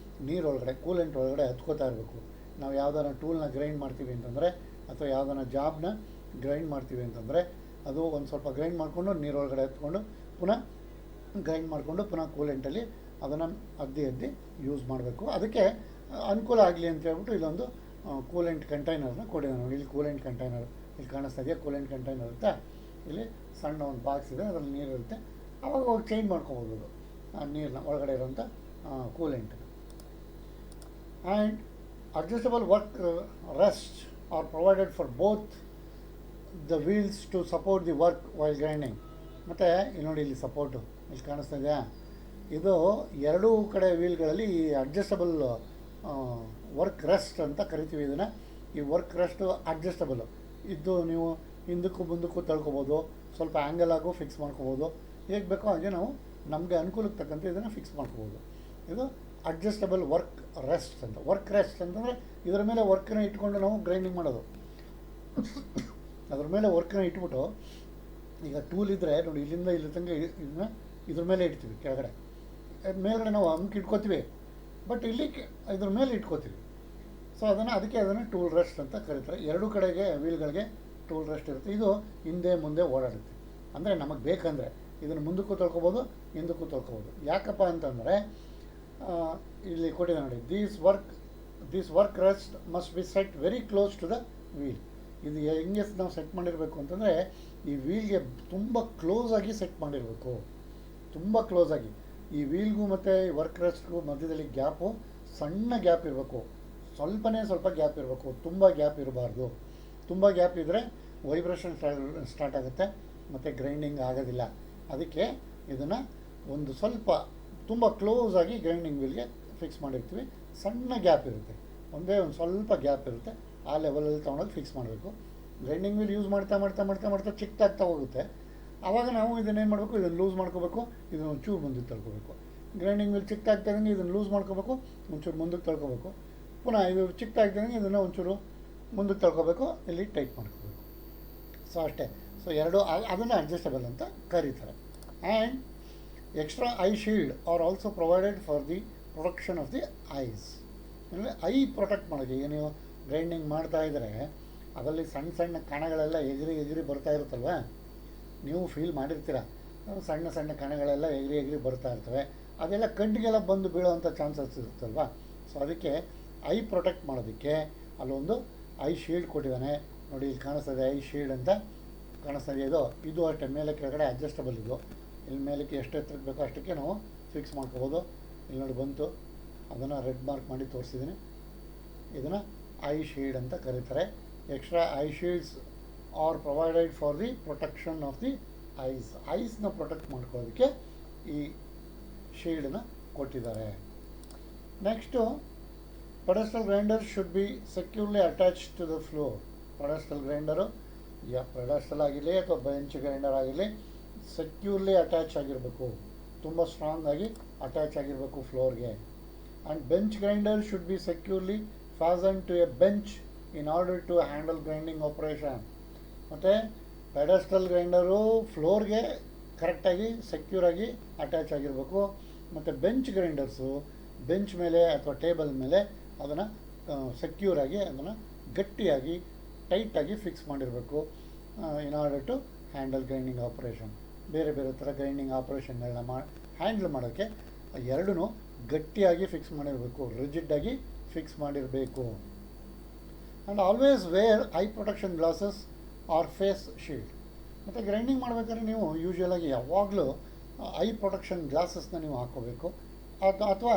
ನೀರೊಳಗಡೆ ಕೂಲೆಂಟ್ ಒಳಗಡೆ ಹತ್ಕೋತಾ ಇರಬೇಕು. ನಾವು ಯಾವುದಾರ ಟೂಲ್ನ ಗ್ರೈಂಡ್ ಮಾಡ್ತೀವಿ ಅಂತಂದರೆ ಅಥವಾ ಯಾವುದಾರ ಜಾಬ್ನ ಗ್ರೈಂಡ್ ಮಾಡ್ತೀವಿ ಅಂತಂದರೆ ಅದು ಒಂದು ಸ್ವಲ್ಪ ಗ್ರೈಂಡ್ ಮಾಡಿಕೊಂಡು ನೀರೊಳಗಡೆ ಹತ್ಕೊಂಡು ಪುನಃ ಗ್ರೈಂಡ್ ಮಾಡಿಕೊಂಡು ಪುನಃ ಕೂಲೆಂಟಲ್ಲಿ ಅದನ್ನು ಅದ್ದಿ ಯೂಸ್ ಮಾಡಬೇಕು. ಅದಕ್ಕೆ ಅನುಕೂಲ ಆಗಲಿ ಅಂತ ಹೇಳ್ಬಿಟ್ಟು ಇಲ್ಲೊಂದು ಕೂಲೆಂಟ್ ಕಂಟೈನರ್ನ ಕೊಟ್ಟಿದ್ದಾನೆ ನೋಡಿ. ಇಲ್ಲಿ ಕೂಲೆಂಟ್ ಕಂಟೈನರ್ ಇಲ್ಲಿ ಕಾಣಿಸ್ತಾ ಇದೆಯಾ, ಕೂಲೆಂಟ್ ಕಂಟೈನರ್ ಇರುತ್ತೆ. ಇಲ್ಲಿ ಸಣ್ಣ ಒಂದು ಬಾಕ್ಸ್ ಇದೆ, ಅದರಲ್ಲಿ ನೀರು ಇರುತ್ತೆ. ಆವಾಗ ಹೋಗಿ ಚೇಂಜ್ ಮಾಡ್ಕೊಬೋದು ಆ ನೀರನ್ನ, ಒಳಗಡೆ ಇರೋಂಥ coolant. And adjustable work rest are provided for both the wheels to support the work while grinding. ಮತ್ತು ಇಲ್ಲಿ ನೋಡಿ, ಇಲ್ಲಿ ಸಪೋರ್ಟು ಇಲ್ಲಿ ಕಾಣಿಸ್ತಾ ಇದೆಯಾ, ಇದು ಎರಡೂ ಕಡೆ ವೀಲ್ಗಳಲ್ಲಿ ಈ ಅಡ್ಜಸ್ಟಬಲ್ ವರ್ಕ್ ರೆಸ್ಟ್ ಅಂತ ಕರಿತೀವಿ ಇದನ್ನು. ಈ ವರ್ಕ್ ರೆಸ್ಟು ಅಡ್ಜಸ್ಟಬಲು ಇದ್ದು ನೀವು ಹಿಂದಕ್ಕೂ ಮುಂದಕ್ಕೂ ತಳ್ಕೊಬೋದು, ಸ್ವಲ್ಪ ಆ್ಯಂಗಲ್ ಆಗು ಫಿಕ್ಸ್ ಮಾಡ್ಕೋಬೋದು, ಹೇಗೆ ಬೇಕೋ ಹಾಗೆ ನಾವು ನಮಗೆ ಅನುಕೂಲಕ್ಕೆ ತಕ್ಕಂತೆ ಇದನ್ನು ಫಿಕ್ಸ್ ಮಾಡ್ಕೋಬೋದು. ಇದು ಅಡ್ಜಸ್ಟಬಲ್ ವರ್ಕ್ ರೆಸ್ಟ್ ಅಂತ. ವರ್ಕ್ ರೆಸ್ಟ್ ಅಂತಂದರೆ ಇದರ ಮೇಲೆ ವರ್ಕನ್ನ ಇಟ್ಕೊಂಡು ನಾವು ಗ್ರೈಂಡಿಂಗ್ ಮಾಡೋದು. ಅದ್ರ ಮೇಲೆ ವರ್ಕನ್ನ ಇಟ್ಬಿಟ್ಟು ಈಗ ಟೂಲ್ ಇದ್ದರೆ ನೋಡಿ, ಇಲ್ಲಿಂದ ಇಲ್ಲಿ ತನಕ ಇದನ್ನ ಇದ್ರ ಮೇಲೆ ಇಡ್ತೀವಿ, ಕೆಳಗಡೆ ಮೇಲ್ಗಡೆ ನಾವು ಅಂಕ್ ಇಟ್ಕೋತೀವಿ, ಬಟ್ ಇಲ್ಲಿ ಇದ್ರ ಮೇಲೆ ಇಟ್ಕೋತೀವಿ. ಸೊ ಅದಕ್ಕೆ ಅದನ್ನು ಟೂಲ್ ರೆಸ್ಟ್ ಅಂತ ಕರೀತಾರೆ. ಎರಡೂ ಕಡೆಗೆ ವೀಲ್ಗಳಿಗೆ ಟೂಲ್ ರೆಸ್ಟ್ ಇರುತ್ತೆ. ಇದು ಹಿಂದೆ ಮುಂದೆ ಓಡಾಡುತ್ತೆ. ಅಂದರೆ ನಮಗೆ ಬೇಕಂದರೆ ಇದನ್ನು ಮುಂದಕ್ಕೂ ತೊಳ್ಕೊಬೋದು, ಹಿಂದಕ್ಕೂ ತೊಳ್ಕೊಬೋದು. ಯಾಕಪ್ಪ ಅಂತಂದರೆ ಇಲ್ಲಿ ಕೊಟ್ಟಿದೆ ನೋಡಿ, this work rest must be set very close to the wheel. ಇದು ಹೆಂಗೆ ನಾವು ಸೆಟ್ ಮಾಡಿರಬೇಕು ಅಂತಂದರೆ ಈ ವೀಲ್ಗೆ ತುಂಬ ಕ್ಲೋಸಾಗಿ ಸೆಟ್ ಮಾಡಿರಬೇಕು, ತುಂಬ ಕ್ಲೋಸಾಗಿ. ಈ ವೀಲ್ಗೂ ಮತ್ತು ವರ್ಕ್ ರೆಸ್ಟ್ಗೂ ಮಧ್ಯದಲ್ಲಿ ಗ್ಯಾಪು ಸಣ್ಣ ಗ್ಯಾಪ್ ಇರಬೇಕು, ಸ್ವಲ್ಪ ಗ್ಯಾಪ್ ಇರಬೇಕು, ತುಂಬ ಗ್ಯಾಪ್ ಇರಬಾರ್ದು. ತುಂಬ ಗ್ಯಾಪ್ ಇದ್ದರೆ ವೈಬ್ರೇಷನ್ ಸ್ಟಾರ್ಟ್ ಆಗುತ್ತೆ ಮತ್ತು ಗ್ರೈಂಡಿಂಗ್ ಆಗೋದಿಲ್ಲ. ಅದಕ್ಕೆ ಇದನ್ನು ಒಂದು ಸ್ವಲ್ಪ ತುಂಬ ಕ್ಲೋಸಾಗಿ ಗ್ರೈಂಡಿಂಗ್ ವೀಲ್ಗೆ ಫಿಕ್ಸ್ ಮಾಡಿರ್ತೀವಿ. ಸಣ್ಣ ಗ್ಯಾಪ್ ಇರುತ್ತೆ, ಒಂದೇ ಒಂದು ಸ್ವಲ್ಪ ಗ್ಯಾಪ್ ಇರುತ್ತೆ, ಆ ಲೆವೆಲಲ್ಲಿ ತೊಗೊಂಡೋಗಿ ಫಿಕ್ಸ್ ಮಾಡಬೇಕು. ಗ್ರೈಂಡಿಂಗ್ ವೀಲ್ ಯೂಸ್ ಮಾಡ್ತಾ ಚಿಕ್ಕದಾಗ್ತಾ ಹೋಗುತ್ತೆ. ಆವಾಗ ನಾವು ಇದನ್ನೇನು ಮಾಡಬೇಕು, ಇದನ್ನು ಲೂಸ್ ಮಾಡ್ಕೋಬೇಕು, ಇದನ್ನು ಒಂಚೂರು ಮುಂದಕ್ಕೆ ತಳ್ಕೋಬೇಕು. ಗ್ರೈಂಡಿಂಗ್ ವೀಲ್ ಚಿಕ್ಕದಾಗ್ತಾಯಿದ್ದಂಗೆ ಇದನ್ನು ಲೂಸ್ ಮಾಡ್ಕೋಬೇಕು, ಒಂಚೂರು ಮುಂದಕ್ಕೆ ತಳ್ಕೋಬೇಕು. ಪುನಃ ಇದು ಚಿಕ್ಕದಾಗ್ತಾಯಿದ್ದಂಗೆ ಇದನ್ನು ಒಂಚೂರು ಮುಂದಕ್ಕೆ ತಳ್ಕೋಬೇಕು, ಇಲ್ಲಿ ಟೈಟ್ ಮಾಡ್ಕೋಬೇಕು. ಸೊ ಅಷ್ಟೇ. ಸೊ ಎರಡು ಅದನ್ನು ಅಡ್ಜಸ್ಟಬಲ್ ಅಂತ ಕರೀತಾರೆ. And extra I shield are also provided for the protection of the eyes. ಅಂದರೆ ಐ ಪ್ರೊಟೆಕ್ಟ್ ಮಾಡೋದು. ಈಗ ನೀವು ಗ್ರೈಂಡಿಂಗ್ ಮಾಡ್ತಾಯಿದ್ರೆ ಅದರಲ್ಲಿ ಸಣ್ಣ ಕಣಗಳೆಲ್ಲ ಎಗರಿ ಬರ್ತಾ ಇರುತ್ತಲ್ವ, ನೀವು ಫೀಲ್ ಮಾಡಿರ್ತೀರ, ಸಣ್ಣ ಕಣಗಳೆಲ್ಲ ಎಗರಿ ಬರ್ತಾ ಇರ್ತವೆ. ಅದೆಲ್ಲ ಕಣ್ಣಿಗೆಲ್ಲ ಬಂದು ಬೀಳೋವಂಥ ಚಾನ್ಸಸ್ ಇರುತ್ತಲ್ವ. ಸೊ ಅದಕ್ಕೆ ಐ ಪ್ರೊಟೆಕ್ಟ್ ಮಾಡೋದಕ್ಕೆ ಅಲ್ಲೊಂದು ಐ ಶೀಲ್ಡ್ ಕೊಟ್ಟಿದ್ದಾನೆ ನೋಡಿ. ಇಲ್ಲಿ ಕಾಣಿಸ್ತದೆ ಐ ಶೀಲ್ಡ್ ಅಂತ ಕಾಣಿಸ್ತದೆ. ಇದು ಅಷ್ಟೇ ಮೇಲೆ ಕೆಳಗಡೆ ಅಡ್ಜಸ್ಟಬಲ್. ಇದು ಇಲ್ಲಿ ಮೇಲಕ್ಕೆ ಎಷ್ಟು ಎತ್ತರಕ್ಕೆ ಬೇಕೋ ಅಷ್ಟಕ್ಕೆ ನಾವು ಫಿಕ್ಸ್ ಮಾಡ್ಕೋಬೋದು. ಇಲ್ಲಿ ನೋಡಿ ಬಂತು, ಅದನ್ನು ರೆಡ್ ಮಾರ್ಕ್ ಮಾಡಿ ತೋರಿಸಿದ್ದೀನಿ. ಇದನ್ನು ಐ ಶೀಲ್ಡ್ ಅಂತ ಕರೀತಾರೆ. Extra eye shields are provided for the protection of the ಐಸ್ನ ಪ್ರೊಟೆಕ್ಟ್ ಮಾಡ್ಕೊಳ್ಳೋದಕ್ಕೆ ಈ ಶೀಲ್ಡನ್ನ ಕೊಟ್ಟಿದ್ದಾರೆ. Next pedestal grinder should be securely attach to the floor. Pedestal grinder pedestal ಆಗಿರಲಿ ಅಥವಾ ಬೆಂಚ್ ಗ್ರೈಂಡರ್ ಆಗಿರಲಿ ಸೆಕ್ಯೂರ್ಲಿ ಅಟ್ಯಾಚ್ ಆಗಿರಬೇಕು, ತುಂಬ ಸ್ಟ್ರಾಂಗ್ ಆಗಿ ಅಟ್ಯಾಚ್ ಆಗಿರಬೇಕು ಫ್ಲೋರ್ಗೆ. And bench grinder should be securely fasten to a bench in order to handle grinding operation. ಮತ್ತು pedestal grinder ಫ್ಲೋರ್ಗೆ ಕರೆಕ್ಟಾಗಿ ಸೆಕ್ಯೂರಾಗಿ ಅಟ್ಯಾಚ್ ಆಗಿರಬೇಕು. ಮತ್ತು ಬೆಂಚ್ ಗ್ರೈಂಡರ್ಸು ಬೆಂಚ್ ಮೇಲೆ ಅಥವಾ ಟೇಬಲ್ ಮೇಲೆ ಅದನ್ನು ಸೆಕ್ಯೂರಾಗಿ ಅದನ್ನು ಗಟ್ಟಿಯಾಗಿ ಟೈಟಾಗಿ ಫಿಕ್ಸ್ ಮಾಡಿರಬೇಕು in order to handle grinding operation. ಬೇರೆ ಬೇರೆ ಥರ ಗ್ರೈಂಡಿಂಗ್ ಆಪ್ರೇಷನ್ಗಳನ್ನ ಹ್ಯಾಂಡಲ್ ಮಾಡೋಕ್ಕೆ ಎರಡೂ ಗಟ್ಟಿಯಾಗಿ ಫಿಕ್ಸ್ ಮಾಡಿರಬೇಕು, ರಿಜಿಡ್ಡಾಗಿ ಫಿಕ್ಸ್ ಮಾಡಿರಬೇಕು. And always wear eye protection glasses or face shield. ಮತ್ತು ಗ್ರೈಂಡಿಂಗ್ ಮಾಡಬೇಕಾದ್ರೆ ನೀವು ಯೂಶ್ವಲಾಗಿ ಯಾವಾಗಲೂ ಐ ಪ್ರೊಟೆಕ್ಷನ್ ಗ್ಲಾಸಸ್ನ ನೀವು ಹಾಕ್ಕೋಬೇಕು. ಅಥವಾ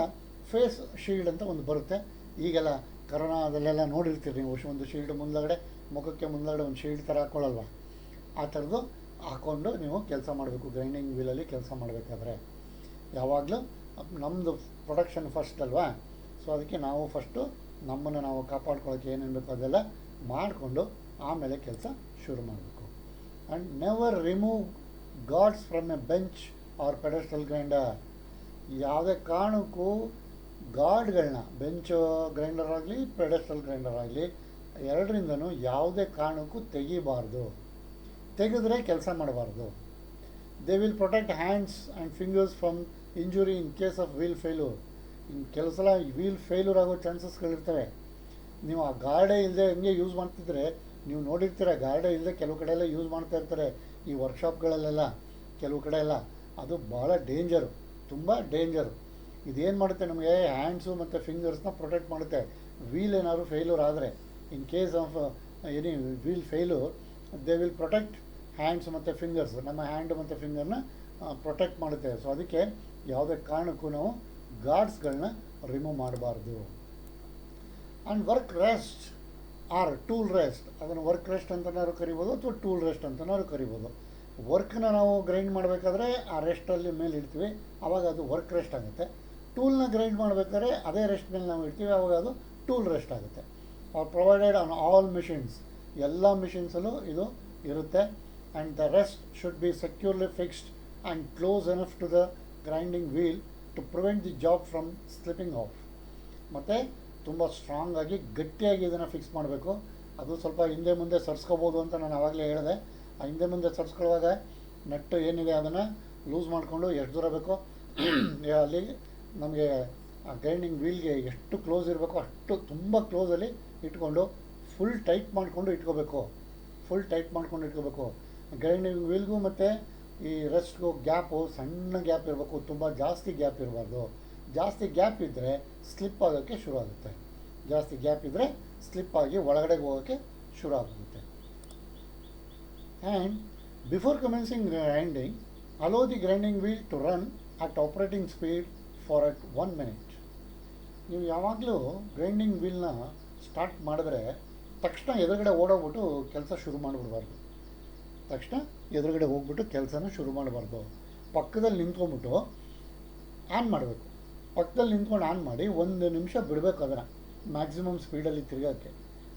ಫೇಸ್ ಶೀಲ್ಡ್ ಅಂತ ಒಂದು ಬರುತ್ತೆ. ಈಗೆಲ್ಲ ಕರೋನಾದಲ್ಲೆಲ್ಲ ನೋಡಿರ್ತೀರಿ ನೀವು, ಒಂದು ಶೀಲ್ಡ್ ಮುಂದಗಡೆ, ಮುಖಕ್ಕೆ ಮುಂದಗಡೆ ಒಂದು ಶೀಲ್ಡ್ ಥರ ಹಾಕ್ಕೊಳ್ಳಲ್ವ, ಆ ಥರದ್ದು ಹಾಕ್ಕೊಂಡು ನೀವು ಕೆಲಸ ಮಾಡಬೇಕು. ಗ್ರೈಂಡಿಂಗ್ ವೀಲಲ್ಲಿ ಕೆಲಸ ಮಾಡಬೇಕಾದ್ರೆ ಯಾವಾಗಲೂ ನಮ್ಮದು ಪ್ರೊಡಕ್ಷನ್ ಫಸ್ಟ್ ಅಲ್ವಾ, ಸೊ ಅದಕ್ಕೆ ನಾವು ಫಸ್ಟು ನಮ್ಮನ್ನು ನಾವು ಕಾಪಾಡ್ಕೊಳ್ಳೋಕ್ಕೆ ಏನೇನು ಬೇಕೋ ಅದೆಲ್ಲ ಮಾಡಿಕೊಂಡು ಆಮೇಲೆ ಕೆಲಸ ಶುರು ಮಾಡಬೇಕು. And never remove guards from a bench or pedestal grinder. ಯಾವುದೇ ಕಾರಣಕ್ಕೂ ಗಾರ್ಡ್ಗಳನ್ನ, ಬೆಂಚ್ ಗ್ರೈಂಡರ್ ಆಗಲಿ ಪೆಡೆಸ್ಟಲ್ ಗ್ರೈಂಡರ್ ಆಗಲಿ, ಎರಡರಿಂದನೂ ಯಾವುದೇ ಕಾರಣಕ್ಕೂ ತೆಗಿಬಾರ್ದು. ತೆಗೆದ್ರೆ ಕೆಲಸ ಮಾಡಬಾರ್ದು. They will protect hands and fingers from injury in case of wheel failure. ಇನ್ನು ಕೆಲವು ಸಲ ವೀಲ್ ಫೇಲ್ಯೂರ್ ಆಗೋ ಚಾನ್ಸಸ್ಗಳಿರ್ತವೆ. ನೀವು ಆ ಗಾರ್ಡೇ ಇಲ್ಲದೆ ಹಂಗೆ ಯೂಸ್ ಮಾಡ್ತಿದ್ರೆ, ನೀವು ನೋಡಿರ್ತೀರ ಗಾರ್ಡೇ ಇಲ್ಲದೆ ಕೆಲವು ಕಡೆ ಎಲ್ಲ ಯೂಸ್ ಮಾಡ್ತಾ ಇರ್ತಾರೆ ಈ ವರ್ಕ್ಶಾಪ್ಗಳಲ್ಲೆಲ್ಲ, ಕೆಲವು ಕಡೆ ಎಲ್ಲ. ಅದು ಭಾಳ ಡೇಂಜರು, ತುಂಬ ಡೇಂಜರು. ಇದೇನು ಮಾಡುತ್ತೆ, ನಮಗೆ ಹ್ಯಾಂಡ್ಸು ಮತ್ತು ಫಿಂಗರ್ಸ್ನ ಪ್ರೊಟೆಕ್ಟ್ ಮಾಡುತ್ತೆ. ವೀಲ್ ಏನಾದ್ರು ಫೇಲ್ಯೂರ್ ಆದರೆ, in case of any wheel failure, they will protect hands ಮತ್ತು ಫಿಂಗರ್ಸ್. ನಮ್ಮ ಹ್ಯಾಂಡ್ ಮತ್ತು ಫಿಂಗರ್ನ ಪ್ರೊಟೆಕ್ಟ್ ಮಾಡುತ್ತೆ. ಸೊ ಅದಕ್ಕೆ ಯಾವುದೇ ಕಾರಣಕ್ಕೂ ನಾವು ಗಾರ್ಡ್ಸ್ಗಳನ್ನ ರಿಮೂವ್ ಮಾಡಬಾರ್ದು. And work rest or tool rest, ಅದನ್ನು ವರ್ಕ್ ರೆಸ್ಟ್ ಅಂತನಾದ್ರು ಕರಿಬೋದು ಅಥವಾ ಟೂಲ್ ರೆಸ್ಟ್ ಅಂತನಾದ್ರು ಕರಿಬೋದು. ವರ್ಕ್ನ ನಾವು ಗ್ರೈಂಡ್ ಮಾಡಬೇಕಾದ್ರೆ ಆ ರೆಸ್ಟಲ್ಲಿ ಮೇಲೆ ಇಡ್ತೀವಿ, ಆವಾಗ ಅದು ವರ್ಕ್ ರೆಸ್ಟ್ ಆಗುತ್ತೆ. ಟೂಲ್ನ ಗ್ರೈಂಡ್ ಮಾಡಬೇಕಾದ್ರೆ ಅದೇ ರೆಸ್ಟ್ ಮೇಲೆ ನಾವು ಇಡ್ತೀವಿ, ಆವಾಗ ಅದು ಟೂಲ್ ರೆಸ್ಟ್ ಆಗುತ್ತೆ. Are provided on all machines, ಎಲ್ಲ ಮಿಷಿನ್ಸಲ್ಲೂ ಇದು ಇರುತ್ತೆ. And the rest should be securely fixed and close enough to the grinding wheel to prevent the job from slipping off. ಮತ್ತು ತುಂಬ ಸ್ಟ್ರಾಂಗಾಗಿ ಗಟ್ಟಿಯಾಗಿ ಇದನ್ನು ಫಿಕ್ಸ್ ಮಾಡಬೇಕು. ಅದು ಸ್ವಲ್ಪ ಹಿಂದೆ ಮುಂದೆ ಸರ್ಸ್ಕೋಬೋದು ಅಂತ ನಾನು ಆವಾಗಲೇ ಹೇಳಿದೆ. ಆ ಹಿಂದೆ ಮುಂದೆ ಸರ್ಸ್ಕೊಳ್ಳುವಾಗ ನಟ್ಟು ಏನಿದೆ ಅದನ್ನು ಲೂಸ್ ಮಾಡಿಕೊಂಡು ಎಷ್ಟು ದೂರ ಬೇಕೋ ಅಲ್ಲಿ ನಮಗೆ ಆ ಗ್ರೈಂಡಿಂಗ್ ವೀಲ್ಗೆ ಎಷ್ಟು ಕ್ಲೋಸ್ ಇರಬೇಕೋ ಅಷ್ಟು ತುಂಬ ಕ್ಲೋಸಲ್ಲಿ ಇಟ್ಕೊಂಡು ಫುಲ್ ಟೈಟ್ ಮಾಡಿಕೊಂಡು ಇಟ್ಕೋಬೇಕು. ಫುಲ್ ಟೈಟ್ ಮಾಡ್ಕೊಂಡು ಇಟ್ಕೋಬೇಕು. ಗ್ರೈಂಡಿಂಗ್ ವೀಲ್ಗೂ ಮತ್ತು ಈ ರೆಸ್ಟ್ಗೂ ಗ್ಯಾಪು ಸಣ್ಣ ಗ್ಯಾಪ್ ಇರಬೇಕು, ತುಂಬ ಜಾಸ್ತಿ ಗ್ಯಾಪ್ ಇರಬಾರ್ದು. ಜಾಸ್ತಿ ಗ್ಯಾಪ್ ಇದ್ದರೆ ಸ್ಲಿಪ್ ಆಗೋಕ್ಕೆ ಶುರು ಆಗುತ್ತೆ. ಜಾಸ್ತಿ ಗ್ಯಾಪ್ ಇದ್ದರೆ ಸ್ಲಿಪ್ ಆಗಿ ಒಳಗಡೆಗೆ ಹೋಗೋಕ್ಕೆ ಶುರು ಆಗುತ್ತೆ. And before commencing grinding, allow the grinding wheel to run at operating speed for at 1 minute. ನೀವು ಯಾವಾಗಲೂ ಗ್ರೈಂಡಿಂಗ್ ವೀಲ್ನ ಸ್ಟಾರ್ಟ್ ಮಾಡಿದ್ರೆ ತಕ್ಷಣ ಎದುರುಗಡೆ ಓಡೋಗ್ಬಿಟ್ಟು ಕೆಲಸ ಶುರು ಮಾಡಿಬಿಡ್ಬಾರ್ದು. ತಕ್ಷಣ ಎದುರುಗಡೆ ಹೋಗ್ಬಿಟ್ಟು ಕೆಲಸನ ಶುರು ಮಾಡಬಾರ್ದು. ಪಕ್ಕದಲ್ಲಿ ನಿಂತ್ಕೊಂಡ್ಬಿಟ್ಟು ಆನ್ ಮಾಡಬೇಕು. ಪಕ್ಕದಲ್ಲಿ ನಿಂತ್ಕೊಂಡು ಆನ್ ಮಾಡಿ 1 ನಿಮಿಷ ಬಿಡಬೇಕು ಅದನ್ನು ಮ್ಯಾಕ್ಸಿಮಮ್ ಸ್ಪೀಡಲ್ಲಿ ತಿರುಗೋಕ್ಕೆ.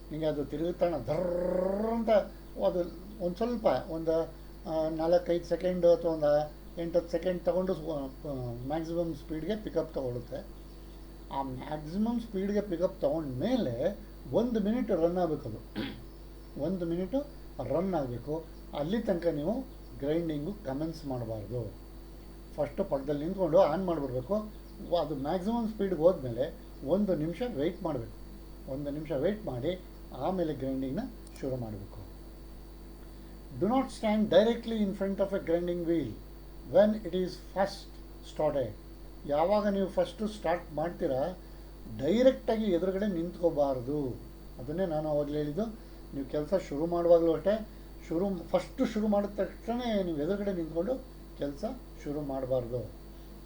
ನಿಮಗೆ ಅದು ತಿರುಗುತ್ತಾಣ ಧರ್ರ ಅಂತ ಅದು ಒಂದು ಸ್ವಲ್ಪ ಒಂದು 4-5 ಸೆಕೆಂಡು ಅಥವಾ ಒಂದು 8-10 ಸೆಕೆಂಡ್ ತೊಗೊಂಡು ಮ್ಯಾಕ್ಸಿಮಮ್ ಸ್ಪೀಡ್ಗೆ ಪಿಕಪ್ ತೊಗೊಳುತ್ತೆ. ಆ ಮ್ಯಾಕ್ಸಿಮಮ್ ಸ್ಪೀಡ್ಗೆ ಪಿಕಪ್ ತೊಗೊಂಡ್ಮೇಲೆ 1 ಮಿನಿಟ್ ರನ್ ಆಗಬೇಕದು. 1 ಮಿನಿಟು ರನ್ ಆಗಬೇಕು. ಅಲ್ಲಿ ತನಕ ನೀವು ಗ್ರೈಂಡಿಂಗು ಕಮೆನ್ಸ್ ಮಾಡಬಾರ್ದು. ಫಸ್ಟು ಪಕ್ಕದಲ್ಲಿ ನಿಂತ್ಕೊಂಡು ಆನ್ ಮಾಡಿಬಿಡ್ಬೇಕು. ಅದು ಮ್ಯಾಕ್ಸಿಮಮ್ ಸ್ಪೀಡ್ಗೆ ಹೋದ್ಮೇಲೆ 1 ನಿಮಿಷ ವೆಯ್ಟ್ ಮಾಡಬೇಕು. 1 ನಿಮಿಷ ವೆಯ್ಟ್ ಮಾಡಿ ಆಮೇಲೆ ಗ್ರೈಂಡಿಂಗ್ನ ಶುರು ಮಾಡಬೇಕು. Do not stand directly in front of A grinding wheel when it is first started. ಯಾವಾಗ ನೀವು ಫಸ್ಟು ಸ್ಟಾರ್ಟ್ ಮಾಡ್ತೀರಾ ಡೈರೆಕ್ಟಾಗಿ ಎದುರುಗಡೆ ನಿಂತ್ಕೋಬಾರ್ದು. ಅದನ್ನೇ ನಾನು ಅವಾಗಲೇ ಹೇಳಿದ್ದು. ನೀವು ಕೆಲಸ ಶುರು ಮಾಡುವಾಗಲೂ ಅಷ್ಟೇ, ಫಸ್ಟು ಶುರು ಮಾಡಿದ ತಕ್ಷಣ ನೀವು ಎದುರುಗಡೆ ನಿಂತ್ಕೊಂಡು ಕೆಲಸ ಶುರು ಮಾಡಬಾರ್ದು.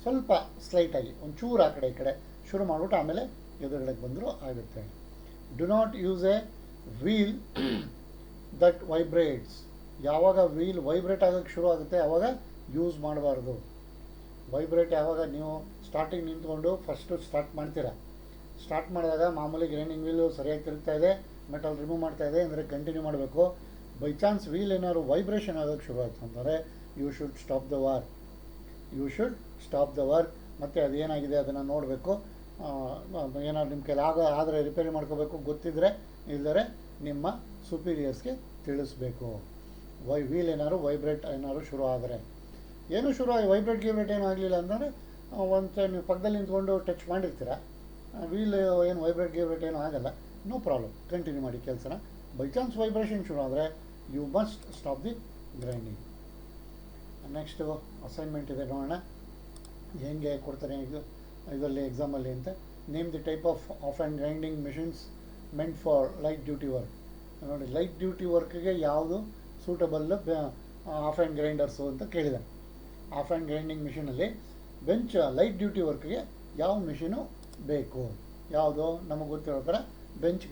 ಸ್ವಲ್ಪ ಸ್ಲೈಟಾಗಿ ಒಂಚೂರು ಆ ಕಡೆ ಈ ಕಡೆ ಶುರು ಮಾಡಿಬಿಟ್ಟು ಆಮೇಲೆ ಎದುರುಗಡೆಗೆ ಬಂದರೂ ಆಗುತ್ತೆ. Do not use a wheel that vibrates. ಯಾವಾಗ ವೀಲ್ ವೈಬ್ರೇಟ್ ಆಗೋಕ್ಕೆ ಶುರು ಆಗುತ್ತೆ ಆವಾಗ ಯೂಸ್ ಮಾಡಬಾರ್ದು. ವೈಬ್ರೇಟ್ ಯಾವಾಗ ನೀವು ಸ್ಟಾರ್ಟಿಂಗ್ ನಿಂತ್ಕೊಂಡು ಫಸ್ಟು ಸ್ಟಾರ್ಟ್ ಮಾಡ್ತೀರಾ, ಸ್ಟಾರ್ಟ್ ಮಾಡಿದಾಗ ಮಾಮೂಲಿ ಗ್ರೈಂಡಿಂಗ್ ವೀಲು ಸರಿಯಾಗಿ ತಿರುಗ್ತಾ ಇದೆ, ಮೆಟಲ್ ರಿಮೂವ್ ಮಾಡ್ತಾ ಇದೆ ಅಂದರೆ ಕಂಟಿನ್ಯೂ ಮಾಡಬೇಕು. ಬೈ ಚಾನ್ಸ್ ವೀಲ್ ಏನಾದ್ರು ವೈಬ್ರೇಷನ್ ಆಗೋಕ್ಕೆ ಶುರು ಆಯ್ತು ಅಂತಂದರೆ you should stop the work. ಮತ್ತು ಅದೇನಾಗಿದೆ ಅದನ್ನು ನೋಡಬೇಕು. ಏನಾದ್ರು ನಿಮ್ಮ ಕೈಲಿ ಆದರೆ ರಿಪೇರಿ ಮಾಡ್ಕೋಬೇಕು, ಗೊತ್ತಿದ್ದರೆ. ಇಲ್ಲದರೆ ನಿಮ್ಮ ಸುಪೀರಿಯರ್ಸ್ಗೆ ತಿಳಿಸ್ಬೇಕು. ವೀಲ್ ಏನಾದ್ರು ವೈಬ್ರೇಟ್ ಏನಾದ್ರು ಶುರು ಆದರೆ, ಏನು ಶುರು ಆಗಿ ವೈಬ್ರೇಟ್ ಏನೂ ಆಗಲಿಲ್ಲ ಅಂತಂದರೆ ಒಂದು ನೀವು ಪಕ್ಕದಲ್ಲಿ ನಿಂತ್ಕೊಂಡು ಟಚ್ ಮಾಡಿರ್ತೀರ, ವೀಲ್ ಏನು ವೈಬ್ರೇಟ್ ಗಿಬ್ರೇಟ್ ಏನೂ ಆಗಲ್ಲ, ನೋ ಪ್ರಾಬ್ಲಮ್, ಕಂಟಿನ್ಯೂ ಮಾಡಿ ಕೆಲಸನ. ಬೈ ಚಾನ್ಸ್ ವೈಬ್ರೇಷನ್ ಶುರು ಆದರೆ you must stop the grinding. Next assignment ಇದೆ, ನೋಡೋಣ ಹೆಂಗೆ ಕೊಡ್ತಾರೆ ಇದರಲ್ಲಿ ಎಕ್ಸಾಮಲ್ಲಿ ಅಂತ. Name the type of hand grinding machines meant for light duty work. ನೋಡಿ, ಲೈಟ್ ಡ್ಯೂಟಿ ವರ್ಕ್ಗೆ ಯಾವುದು ಸೂಟಬಲ್ ಆಫ್ ಆ್ಯಂಡ್ ಗ್ರೈಂಡರ್ಸು ಅಂತ ಕೇಳಿದ್ದಾನೆ. Of hand grinding ಮಿಷಿನಲ್ಲಿ bench light duty ವರ್ಕ್ಗೆ ಯಾವ ಮಿಷಿನು ಬೇಕು, ಯಾವುದು ನಮಗೆ ಗೊತ್ತಿರೋ ಥರ ಬೆಂಚ್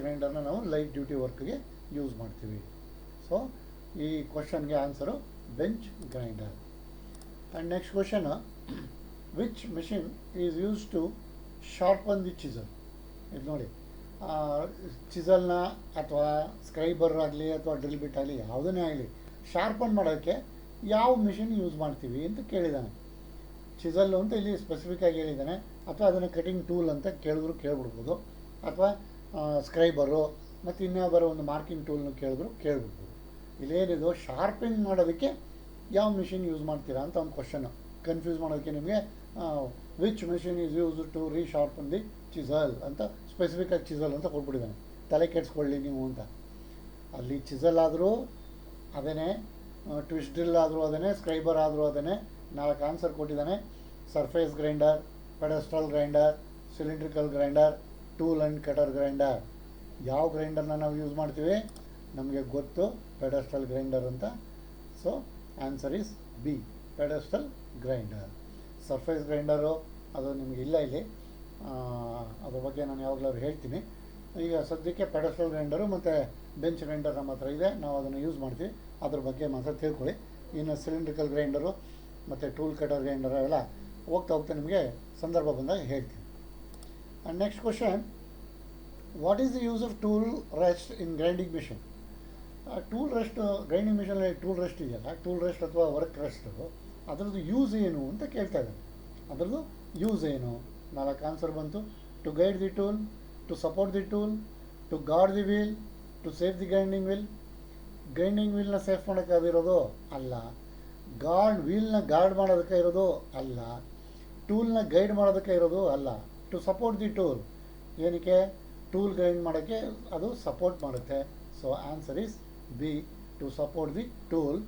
ಗ್ರೈಂಡರ್ನ ನಾವು ಲೈಟ್ ಡ್ಯೂಟಿ ವರ್ಕ್ಗೆ ಯೂಸ್ ಮಾಡ್ತೀವಿ. ಸೊ ಈ ಕ್ವಶನ್ಗೆ answer bench grinder. And next question, which machine is use to sharpen the chisel. ಇದು ನೋಡಿ, ಚಿಸಲ್ನ ಅಥವಾ ಸ್ಕ್ರೈಬರ್ ಆಗಲಿ ಅಥವಾ ಡ್ರಿಲ್ ಬಿಟ್ ಆಗಲಿ ಯಾವುದನ್ನೇ ಆಗಲಿ ಶಾರ್ಪನ್ ಮಾಡೋಕ್ಕೆ ಯಾವ ಮಿಷಿನ್ ಯೂಸ್ ಮಾಡ್ತೀವಿ ಅಂತ ಕೇಳಿದ್ದಾನೆ. ಚಿಸಲ್ಲು ಅಂತ ಇಲ್ಲಿ ಸ್ಪೆಸಿಫಿಕ್ಕಾಗಿ ಹೇಳಿದ್ದಾನೆ, ಅಥವಾ ಅದನ್ನು ಕಟಿಂಗ್ ಟೂಲ್ ಅಂತ ಕೇಳ್ಬಿಡ್ಬೋದು, ಅಥವಾ ಸ್ಕ್ರೈಬರು ಮತ್ತು ಇನ್ಯಾವುದಾರು ಒಂದು ಮಾರ್ಕಿಂಗ್ ಟೂಲ್ನು ಕೇಳ್ಬಿಡ್ಬೋದು. ಇಲ್ಲೇನಿದು ಶಾರ್ಪಿಂಗ್ ಮಾಡೋದಕ್ಕೆ ಯಾವ ಮಿಷಿನ್ ಯೂಸ್ ಮಾಡ್ತೀರಾ ಅಂತ ಒಂದು ಕ್ವಶನ್ನು. ಕನ್ಫ್ಯೂಸ್ ಮಾಡೋದಕ್ಕೆ ನಿಮಗೆ which machine is use to resharpen the chisel ಅಂತ ಸ್ಪೆಸಿಫಿಕ್ಕಾಗಿ ಚಿಸಲ್ ಅಂತ ಕೊಟ್ಬಿಟ್ಟಿದ್ದಾನೆ. ತಲೆ ಕೆಡಿಸ್ಕೊಳ್ಳಿ ನೀವು ಅಂತ. ಅಲ್ಲಿ ಚಿಸಲ್ ಆದರೂ ಅದೇ, ಟ್ವಿಸ್ಟ್ ಡ್ರಿಲ್ ಆದರೂ ಅದೇ, ಸ್ಕ್ರೈಬರ್ ಆದರೂ ಅದೇ. 4 ಆನ್ಸರ್ ಕೊಟ್ಟಿದ್ದಾನೆ: surface grinder, pedestal grinder, cylindrical grinder, tool and cutter grinder. ಯಾವ ಗ್ರೈಂಡರ್ನ ನಾವು ಯೂಸ್ ಮಾಡ್ತೀವಿ ನಮಗೆ ಗೊತ್ತು, ಪೆಡೆಸ್ಟ್ರಲ್ ಗ್ರೈಂಡರ್ ಅಂತ. So answer is B, pedestal grinder. Surface grinder ಅದು ನಿಮಗೆ ಇಲ್ಲ ಇಲ್ಲಿ, ಅದ್ರ ಬಗ್ಗೆ ನಾನು ಯಾವಾಗಲಾದ್ರು ಹೇಳ್ತೀನಿ. ಈಗ ಸದ್ಯಕ್ಕೆ ಪೆಡೆಸ್ಟ್ರಲ್ ಗ್ರೈಂಡರು ಮತ್ತು ಬೆಂಚ್ ಗ್ರೈಂಡರ್ ನಮ್ಮ ಹತ್ರ ಇದೆ, ನಾವು ಅದನ್ನು ಯೂಸ್ ಮಾಡ್ತೀವಿ, ಅದ್ರ ಬಗ್ಗೆ ಮಾತ್ರ ತಿಳ್ಕೊಳ್ಳಿ. ಇನ್ನು ಸಿಲಿಂಡ್ರಿಕಲ್ ಗ್ರೈಂಡರು ಮತ್ತು ಟೂಲ್ ಕಟರ್ ಗ್ರೈಂಡರ್ ಎಲ್ಲ ಹೋಗ್ತಾ ನಿಮಗೆ ಸಂದರ್ಭ ಬಂದಾಗ ಹೇಳ್ತೀನಿ. And next question, what is the use of tool rest in grinding machine. Tool rest, grinding ಮಿಷನಲ್ಲಿ ಟೂಲ್ ರೆಸ್ಟ್ ಇದೆಯಲ್ಲ, ಟೂಲ್ ರೆಸ್ಟ್ ಅಥವಾ ವರ್ಕ್ ರೆಸ್ಟು, ಅದರದ್ದು ಯೂಸ್ ಏನು ಅಂತ ಕೇಳ್ತಾ ಇದ್ದಾರೆ. ಅದರದ್ದು ಯೂಸ್ ಏನು? 4 ಆನ್ಸರ್ ಬಂತು: to guide the tool, to support the tool, to guard the wheel, to safe the grinding wheel. Grinding ವೀಲ್ನ ಸೇಫ್ ಮಾಡೋಕ್ಕಾಗಿರೋದು ಅಲ್ಲ, ವೀಲ್ನ ಗಾರ್ಡ್ ಮಾಡೋದಕ್ಕೆ ಇರೋದು ಅಲ್ಲ, ಟೂಲ್ನ ಗೈಡ್ ಮಾಡೋದಕ್ಕೆ ಇರೋದು ಅಲ್ಲ. ಟು ಸಪೋರ್ಟ್ ದಿ ಟೂಲ್, ಏನಕ್ಕೆ? ಟೂಲ್ ಗ್ರೈಂಡ್ ಮಾಡೋಕ್ಕೆ ಅದು ಸಪೋರ್ಟ್ ಮಾಡುತ್ತೆ. So answer is B, to support the tool.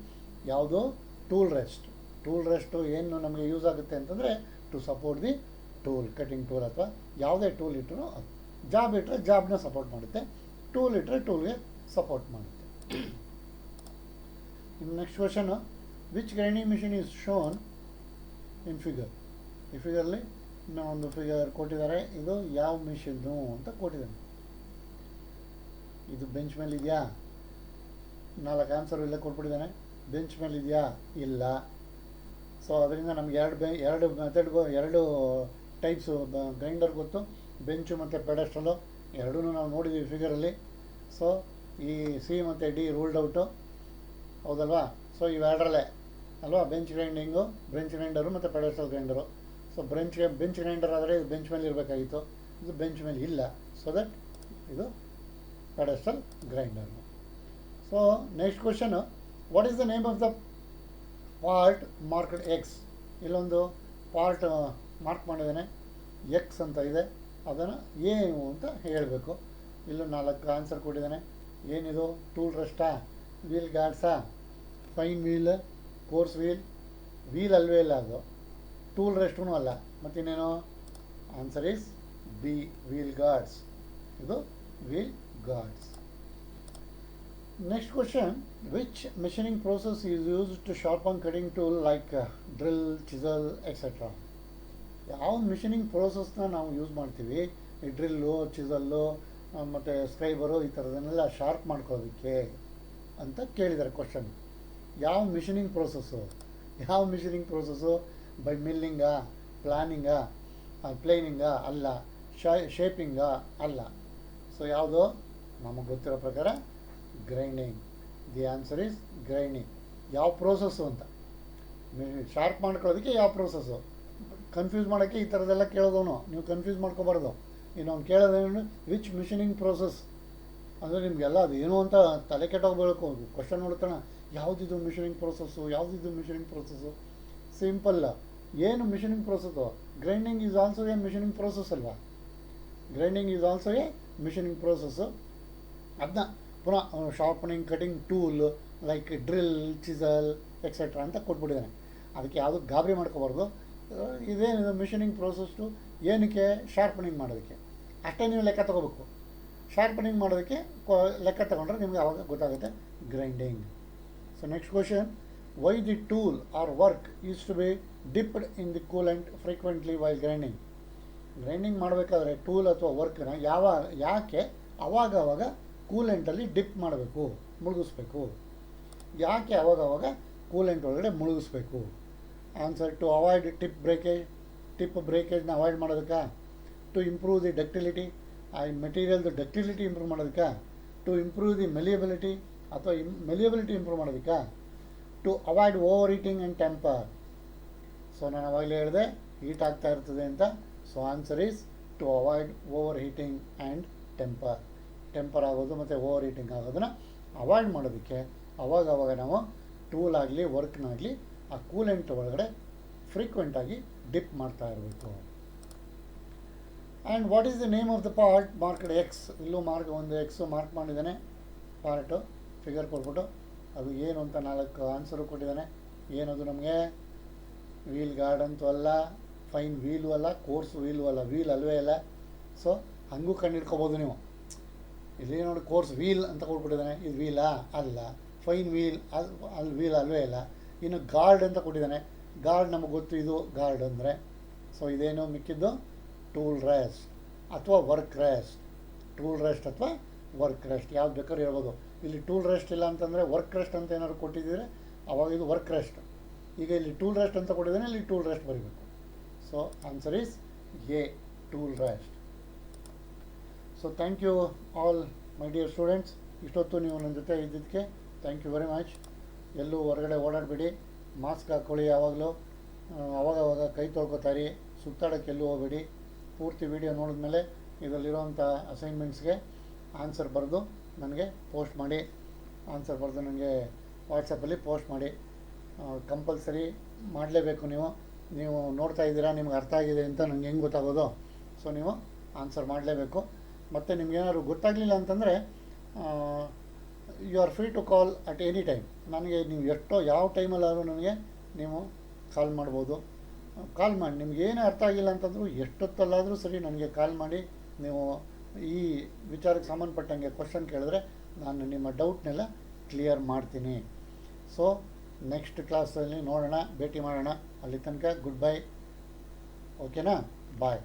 ಯಾವುದು? ಟೂಲ್ ರೆಸ್ಟು ಏನು ನಮಗೆ ಯೂಸ್ ಆಗುತ್ತೆ ಅಂತಂದರೆ to support the tool, cutting tool ಅಥವಾ ಯಾವುದೇ ಟೂಲ್ ಇಟ್ಟರು, ಜಾಬ್ ಇಟ್ಟರೆ ಜಾಬ್ನ ಸಪೋರ್ಟ್ ಮಾಡುತ್ತೆ, ಟೂಲ್ ಇಟ್ಟರೆ ಟೂಲ್ಗೆ ಸಪೋರ್ಟ್ ಮಾಡುತ್ತೆ. ಇನ್ನು next question, which grinding machine is shown in figure. ಈ ಫಿಗರಲ್ಲಿ ಇನ್ನೂ ಒಂದು ಫಿಗರ್ ಕೊಟ್ಟಿದ್ದಾರೆ, ಇದು ಯಾವ ಮಿಷಿನ್ನು ಅಂತ ಕೊಟ್ಟಿದ್ದಾನೆ. ಇದು ಬೆಂಚ್ ಮೇಲೆ ಇದೆಯಾ? 4 ಆನ್ಸರು ಇಲ್ಲೇ ಕೊಟ್ಬಿಟ್ಟಿದ್ದಾನೆ. ಬೆಂಚ್ ಮೇಲೆ ಇದೆಯಾ? ಇಲ್ಲ. ಸೊ ಅದರಿಂದ ನಮ್ಗೆ ಎರಡು ಟೈಪ್ಸು ಗ್ರೈಂಡರ್ ಗೊತ್ತು, ಬೆಂಚು ಮತ್ತು ಪೆಡೆಸ್ಟ್ರಲ್ಲು ಎರಡೂ ನಾವು ನೋಡಿದ್ದೀವಿ ಫಿಗರಲ್ಲಿ. ಸೊ ಈ ಸಿ ಮತ್ತು ಡಿ ರೂಲ್ಡ್ ಔಟು, ಹೌದಲ್ವಾ? ಸೊ ಇವೆರಡರಲ್ಲೇ ಅಲ್ವಾ ಬೆಂಚ್ ಗ್ರೈಂಡರು ಮತ್ತು ಪೆಡೆಸ್ಟ್ರಲ್ ಗ್ರೈಂಡರು. ಸೊ ಬೆಂಚ್ ಗ್ರೈಂಡರ್ ಆದರೆ ಇದು ಬೆಂಚ್ ಮೇಲೆ ಇರಬೇಕಾಗಿತ್ತು, ಇದು ಬೆಂಚ್ ಮೇಲೆ ಇಲ್ಲ. ಸೊ ದಟ್ ಇದು pedestal grinder. So next question, what is the name of the part marked X. ಇಲ್ಲೊಂದು ಪಾರ್ಟ್ ಮಾರ್ಕ್ ಮಾಡಿದ್ದಾನೆ, ಎಕ್ಸ್ ಅಂತ ಇದೆ, ಅದನ್ನು ಏನು ಅಂತ ಹೇಳಬೇಕು. ಇಲ್ಲೂ 4 ಆನ್ಸರ್ ಕೊಟ್ಟಿದ್ದಾನೆ. ಏನಿದು? ಟೂಲ್ ರೆಸ್ಟಾ, ವೀಲ್ ಗಾರ್ಡ್ಸಾ, ಫೈನ್ ವೀಲ್, ಕೋರ್ಸ್ ವೀಲ್ ಅಲ್ವೇ ಇಲ್ಲ, ಅದು ಟೂಲ್ ರೆಸ್ಟೂ ಅಲ್ಲ, ಮತ್ತಿನ್ನೇನು? Answer is B, wheel guards. ಇದು wheel guards. Next question, which machining process is used to sharpen cutting tool like drill, chisel etcetera. ಯಾವ ಮಿಷಿನಿಂಗ್ ಪ್ರೋಸೆಸ್ನ ನಾವು ಯೂಸ್ ಮಾಡ್ತೀವಿ ಈ ಡ್ರಿಲ್ಲು, ಚಿಸಲ್ಲು ಮತ್ತು ಸ್ಕ್ರೈಬರು ಈ ಥರದನ್ನೆಲ್ಲ ಶಾರ್ಪ್ ಮಾಡ್ಕೊಳ್ಳೋದಕ್ಕೆ ಅಂತ ಕೇಳಿದ್ದಾರೆ ಕ್ವಶನ್. ಯಾವ ಮಿಷಿನಿಂಗ್ ಪ್ರೋಸೆಸ್ಸು? ಬೈ ಮಿಲ್ಲಿಂಗಾ, ಪ್ಲೇನಿಂಗಾ ಅಲ್ಲ, ಶೇಪಿಂಗಾ ಅಲ್ಲ. ಸೊ ಯಾವುದು? ನಮಗೆ ಗೊತ್ತಿರೋ ಪ್ರಕಾರ grinding. The answer is grinding. ಯಾವ ಪ್ರೋಸೆಸ್ಸು ಅಂತ ಶಾರ್ಪ್ ಮಾಡ್ಕೊಳ್ಳೋದಕ್ಕೆ ಯಾವ ಪ್ರೋಸೆಸ್ಸು? ಕನ್ಫ್ಯೂಸ್ ಮಾಡೋಕ್ಕೆ ಈ ಥರದ್ದೆಲ್ಲ ಕೇಳೋದವನು, ನೀವು ಕನ್ಫ್ಯೂಸ್ ಮಾಡ್ಕೋಬಾರ್ದು. ಇನ್ನೊಂದು ಕೇಳೋದೇನು, ವಿಚ್ ಮಿಷಿನಿಂಗ್ ಪ್ರೋಸೆಸ್ ಅಂದರೆ ನಿಮಗೆಲ್ಲ ಅದು ಏನು ಅಂತ ತಲೆ ಕೆಟ್ಟೋಗ್ಬೇಕು. ಕ್ವಶನ್ ನೋಡ್ತಾನೆ, ಯಾವುದಿದು ಮಿಷಿನಿಂಗ್ ಪ್ರೋಸೆಸ್ಸು, ಸಿಂಪಲ್. ಏನು machining process? Grinding is also a machining process ಅಲ್ವಾ? Grinding is also a machining process. ಅದನ್ನ ಪುನಃ sharpening cutting tool like drill, chisel etcetera ಅಂತ ಕೊಟ್ಬಿಟ್ಟಿದ್ದಾನೆ. ಅದಕ್ಕೆ ಯಾವುದು ಗಾಬರಿ ಮಾಡ್ಕೋಬಾರ್ದು. ಇದೇನಿದೆ ಮಿಷನಿಂಗ್ ಪ್ರೋಸೆಸ್ಸು, ಏನಕ್ಕೆ? ಶಾರ್ಪನಿಂಗ್ ಮಾಡೋದಕ್ಕೆ ಅಷ್ಟೇ ನೀವು ಲೆಕ್ಕ ತೊಗೋಬೇಕು. ಶಾರ್ಪನಿಂಗ್ ಮಾಡೋದಕ್ಕೆ ಲೆಕ್ಕ ತಗೊಂಡ್ರೆ ನಿಮಗೆ ಆವಾಗ ಗೊತ್ತಾಗುತ್ತೆ grinding. So next question, why the tool or work is to be dipped in the coolant frequently while grinding? Grinding ಮಾಡಬೇಕಾದ್ರೆ ಟೂಲ್ ಅಥವಾ ವರ್ಕ್ನ ಯಾಕೆ ಅವಾಗವಾಗ ಕೂಲೆಂಟಲ್ಲಿ ಡಿಪ್ ಮಾಡಬೇಕು, ಮುಳುಗಿಸ್ಬೇಕು? ಯಾಕೆ ಅವಾಗವಾಗ ಕೂಲೆಂಟ್ ಒಳಗಡೆ ಮುಳುಗಿಸ್ಬೇಕು? ಆನ್ಸರ್, ಟು ಅವಾಯ್ಡ್ ಟಿಪ್ ಬ್ರೇಕೇಜ್ನ ಅವಾಯ್ಡ್ ಮಾಡೋದಕ್ಕೆ, ಟು ಇಂಪ್ರೂವ್ ದಿ ಡಕ್ಟಿಲಿಟಿ, ಆ ಮೆಟೀರಿಯಲ್ದು ಡಕ್ಟಿಲಿಟಿ ಇಂಪ್ರೂವ್ ಮಾಡೋದಕ್ಕೆ, ಟು ಇಂಪ್ರೂವ್ ದಿ ಮೆಲಿಯಬಿಲಿಟಿ ಅಥವಾ ಮೆಲಿಯಬಿಲಿಟಿ ಇಂಪ್ರೂವ್ ಮಾಡೋದಕ್ಕೆ, to avoid overheating and temper. So ನಾನು ಅವಾಗಲೇ ಹೇಳಿದೆ ಹೀಟ್ ಆಗ್ತಾ ಇರ್ತದೆ ಅಂತ. So answer is to avoid overheating and temper ಆಗೋದು ಮತ್ತು ಓವರ್ ಹೀಟಿಂಗ್ ಆಗೋದನ್ನು ಅವಾಯ್ಡ್ ಮಾಡೋದಕ್ಕೆ ಅವಾಗವಾಗ ನಾವು ಟೂಲ್ ಆಗಲಿ ವರ್ಕ್ನಾಗಲಿ ಆ ಕೂಲೆಂಟ್ ಒಳಗಡೆ ಫ್ರೀಕ್ವೆಂಟಾಗಿ ಡಿಪ್ ಮಾಡ್ತಾ ಇರಬೇಕು. And what is the name of the part marked X? ಇಲ್ಲೂ ಒಂದು ಎಕ್ಸು ಮಾರ್ಕ್ ಮಾಡಿದ್ದಾನೆ, ಪಾರ್ಟು ಫಿಗರ್ ಕೊಟ್ಬಿಟ್ಟು. ಅದು ಏನು ಅಂತ 4 ಆನ್ಸರು ಕೊಟ್ಟಿದ್ದಾನೆ. ಏನದು ನಮಗೆ? ವೀಲ್ ಗಾರ್ಡ್ ಅಂತೂ ಅಲ್ಲ, ಫೈನ್ ವೀಲು ಅಲ್ಲ, ಕೋರ್ಸ್ ವೀಲು ಅಲ್ಲ, ವೀಲ್ ಅಲ್ವೇ ಇಲ್ಲ. ಸೊ ಹಂಗೂ ಕಂಡು ನೀವು. ಇಲ್ಲಿ ನೋಡಿ ಕೋರ್ಸ್ ವೀಲ್ ಅಂತ ಕೊಟ್ಬಿಟ್ಟಿದ್ದಾನೆ, ಇದು ವೀಲಾ? ಅಲ್ಲ. ಫೈನ್ ವೀಲ್ ಅಲ್ಲಿ ವೀಲ್ ಅಲ್ವೇ ಇಲ್ಲ. ಇನ್ನು ಗಾರ್ಡ್ ಅಂತ ಕೊಟ್ಟಿದ್ದಾನೆ, ಗಾರ್ಡ್ ನಮಗೆ ಗೊತ್ತು, ಇದು ಗಾರ್ಡ್ ಅಂದರೆ. ಸೊ ಇದೇನು ಮಿಕ್ಕಿದ್ದು? ಟೂಲ್ ರೆಸ್ಟ್ ಅಥವಾ ವರ್ಕ್ ರೆಸ್ಟ್. ಟೂಲ್ ರೆಸ್ಟ್ ಅಥವಾ ವರ್ಕ್ ರೆಸ್ಟ್ ಯಾವ್ದು ಬೇಕಾದ್ರೂ ಹೇಳ್ಬೋದು. ಇಲ್ಲಿ ಟೂಲ್ ರೆಸ್ಟ್ ಇಲ್ಲ ಅಂತಂದರೆ ವರ್ಕ್ ರೆಸ್ಟ್ ಅಂತ ಏನಾದ್ರು ಕೊಟ್ಟಿದ್ದರೆ ಅವಾಗ ಇದು ವರ್ಕ್ ರೆಸ್ಟ್. ಈಗ ಇಲ್ಲಿ ಟೂಲ್ ರೆಸ್ಟ್ ಅಂತ ಕೊಟ್ಟಿದ್ದಾನೆ, ಇಲ್ಲಿ ಟೂಲ್ ರೆಸ್ಟ್ ಬರೀಬೇಕು. So answer is A, tool rest. So thank you all my dear students. ಇಷ್ಟೊತ್ತು ನೀವು ನನ್ನ ಜೊತೆ ಇದ್ದಿದ್ದಕ್ಕೆ ಥ್ಯಾಂಕ್ ಯು ವೆರಿ ಮಚ್. ಎಲ್ಲೂ ಹೊರಗಡೆ ಓಡಾಡಬೇಡಿ, ಮಾಸ್ಕ್ ಹಾಕ್ಕೊಳ್ಳಿ ಯಾವಾಗಲೂ, ಅವಾಗವಾಗ ಕೈ ತೊಳ್ಕೊತಾರಿ, ಸುತ್ತಾಡೋಕ್ಕೆ ಎಲ್ಲೂ ಹೋಗಬೇಡಿ. ಪೂರ್ತಿ ವಿಡಿಯೋ ನೋಡಿದ್ಮೇಲೆ ಇದರಲ್ಲಿರೋವಂಥ ಅಸೈನ್ಮೆಂಟ್ಸ್ಗೆ ಆನ್ಸರ್ ಬರೆದು ನನಗೆ ಪೋಸ್ಟ್ ಮಾಡಿ. ಆನ್ಸರ್ ಬರೆದು ನನಗೆ ವಾಟ್ಸಪ್ಪಲ್ಲಿ ಪೋಸ್ಟ್ ಮಾಡಿ. ಕಂಪಲ್ಸರಿ ಮಾಡಲೇಬೇಕು. ನೀವು ನೋಡ್ತಾ ಇದ್ದೀರಾ, ನಿಮ್ಗೆ ಅರ್ಥ ಆಗಿದೆ ಅಂತ ನನಗೆ ಹೆಂಗೆ ಗೊತ್ತಾಗೋದು? ಸೊ ನೀವು ಆನ್ಸರ್ ಮಾಡಲೇಬೇಕು. ಮತ್ತು ನಿಮ್ಗೇನಾದ್ರು ಗೊತ್ತಾಗಲಿಲ್ಲ ಅಂತಂದರೆ you are free to call at any time. ನನಗೆ ನೀವು ಯಾವ ಟೈಮಲ್ಲಾದರೂ ನನಗೆ ನೀವು ಕಾಲ್ ಮಾಡ್ಬೋದು. ಕಾಲ್ ಮಾಡಿ, ನಿಮ್ಗೆ ಏನೇ ಅರ್ಥ ಆಗಿಲ್ಲ ಅಂತಂದರೂ ಎಷ್ಟೊತ್ತಲ್ಲಾದರೂ ಸರಿ ನನಗೆ ಕಾಲ್ ಮಾಡಿ. ನೀವು ಈ ವಿಚಾರಕ್ಕೆ ಸಂಬಂಧಪಟ್ಟಂಗೆ ಕ್ವಶನ್ ಕೇಳಿದ್ರೆ ನಾನು ನಿಮ್ಮ ಡೌಟ್ನೆಲ್ಲ ಕ್ಲಿಯರ್ ಮಾಡ್ತೀನಿ. ಸೊ ನೆಕ್ಸ್ಟ್ ಕ್ಲಾಸಲ್ಲಿ ನೋಡೋಣ, ಭೇಟಿ ಮಾಡೋಣ. ಅಲ್ಲಿ ತನಕ ಗುಡ್ ಬೈ. ಓಕೆನಾ? ಬಾಯ್.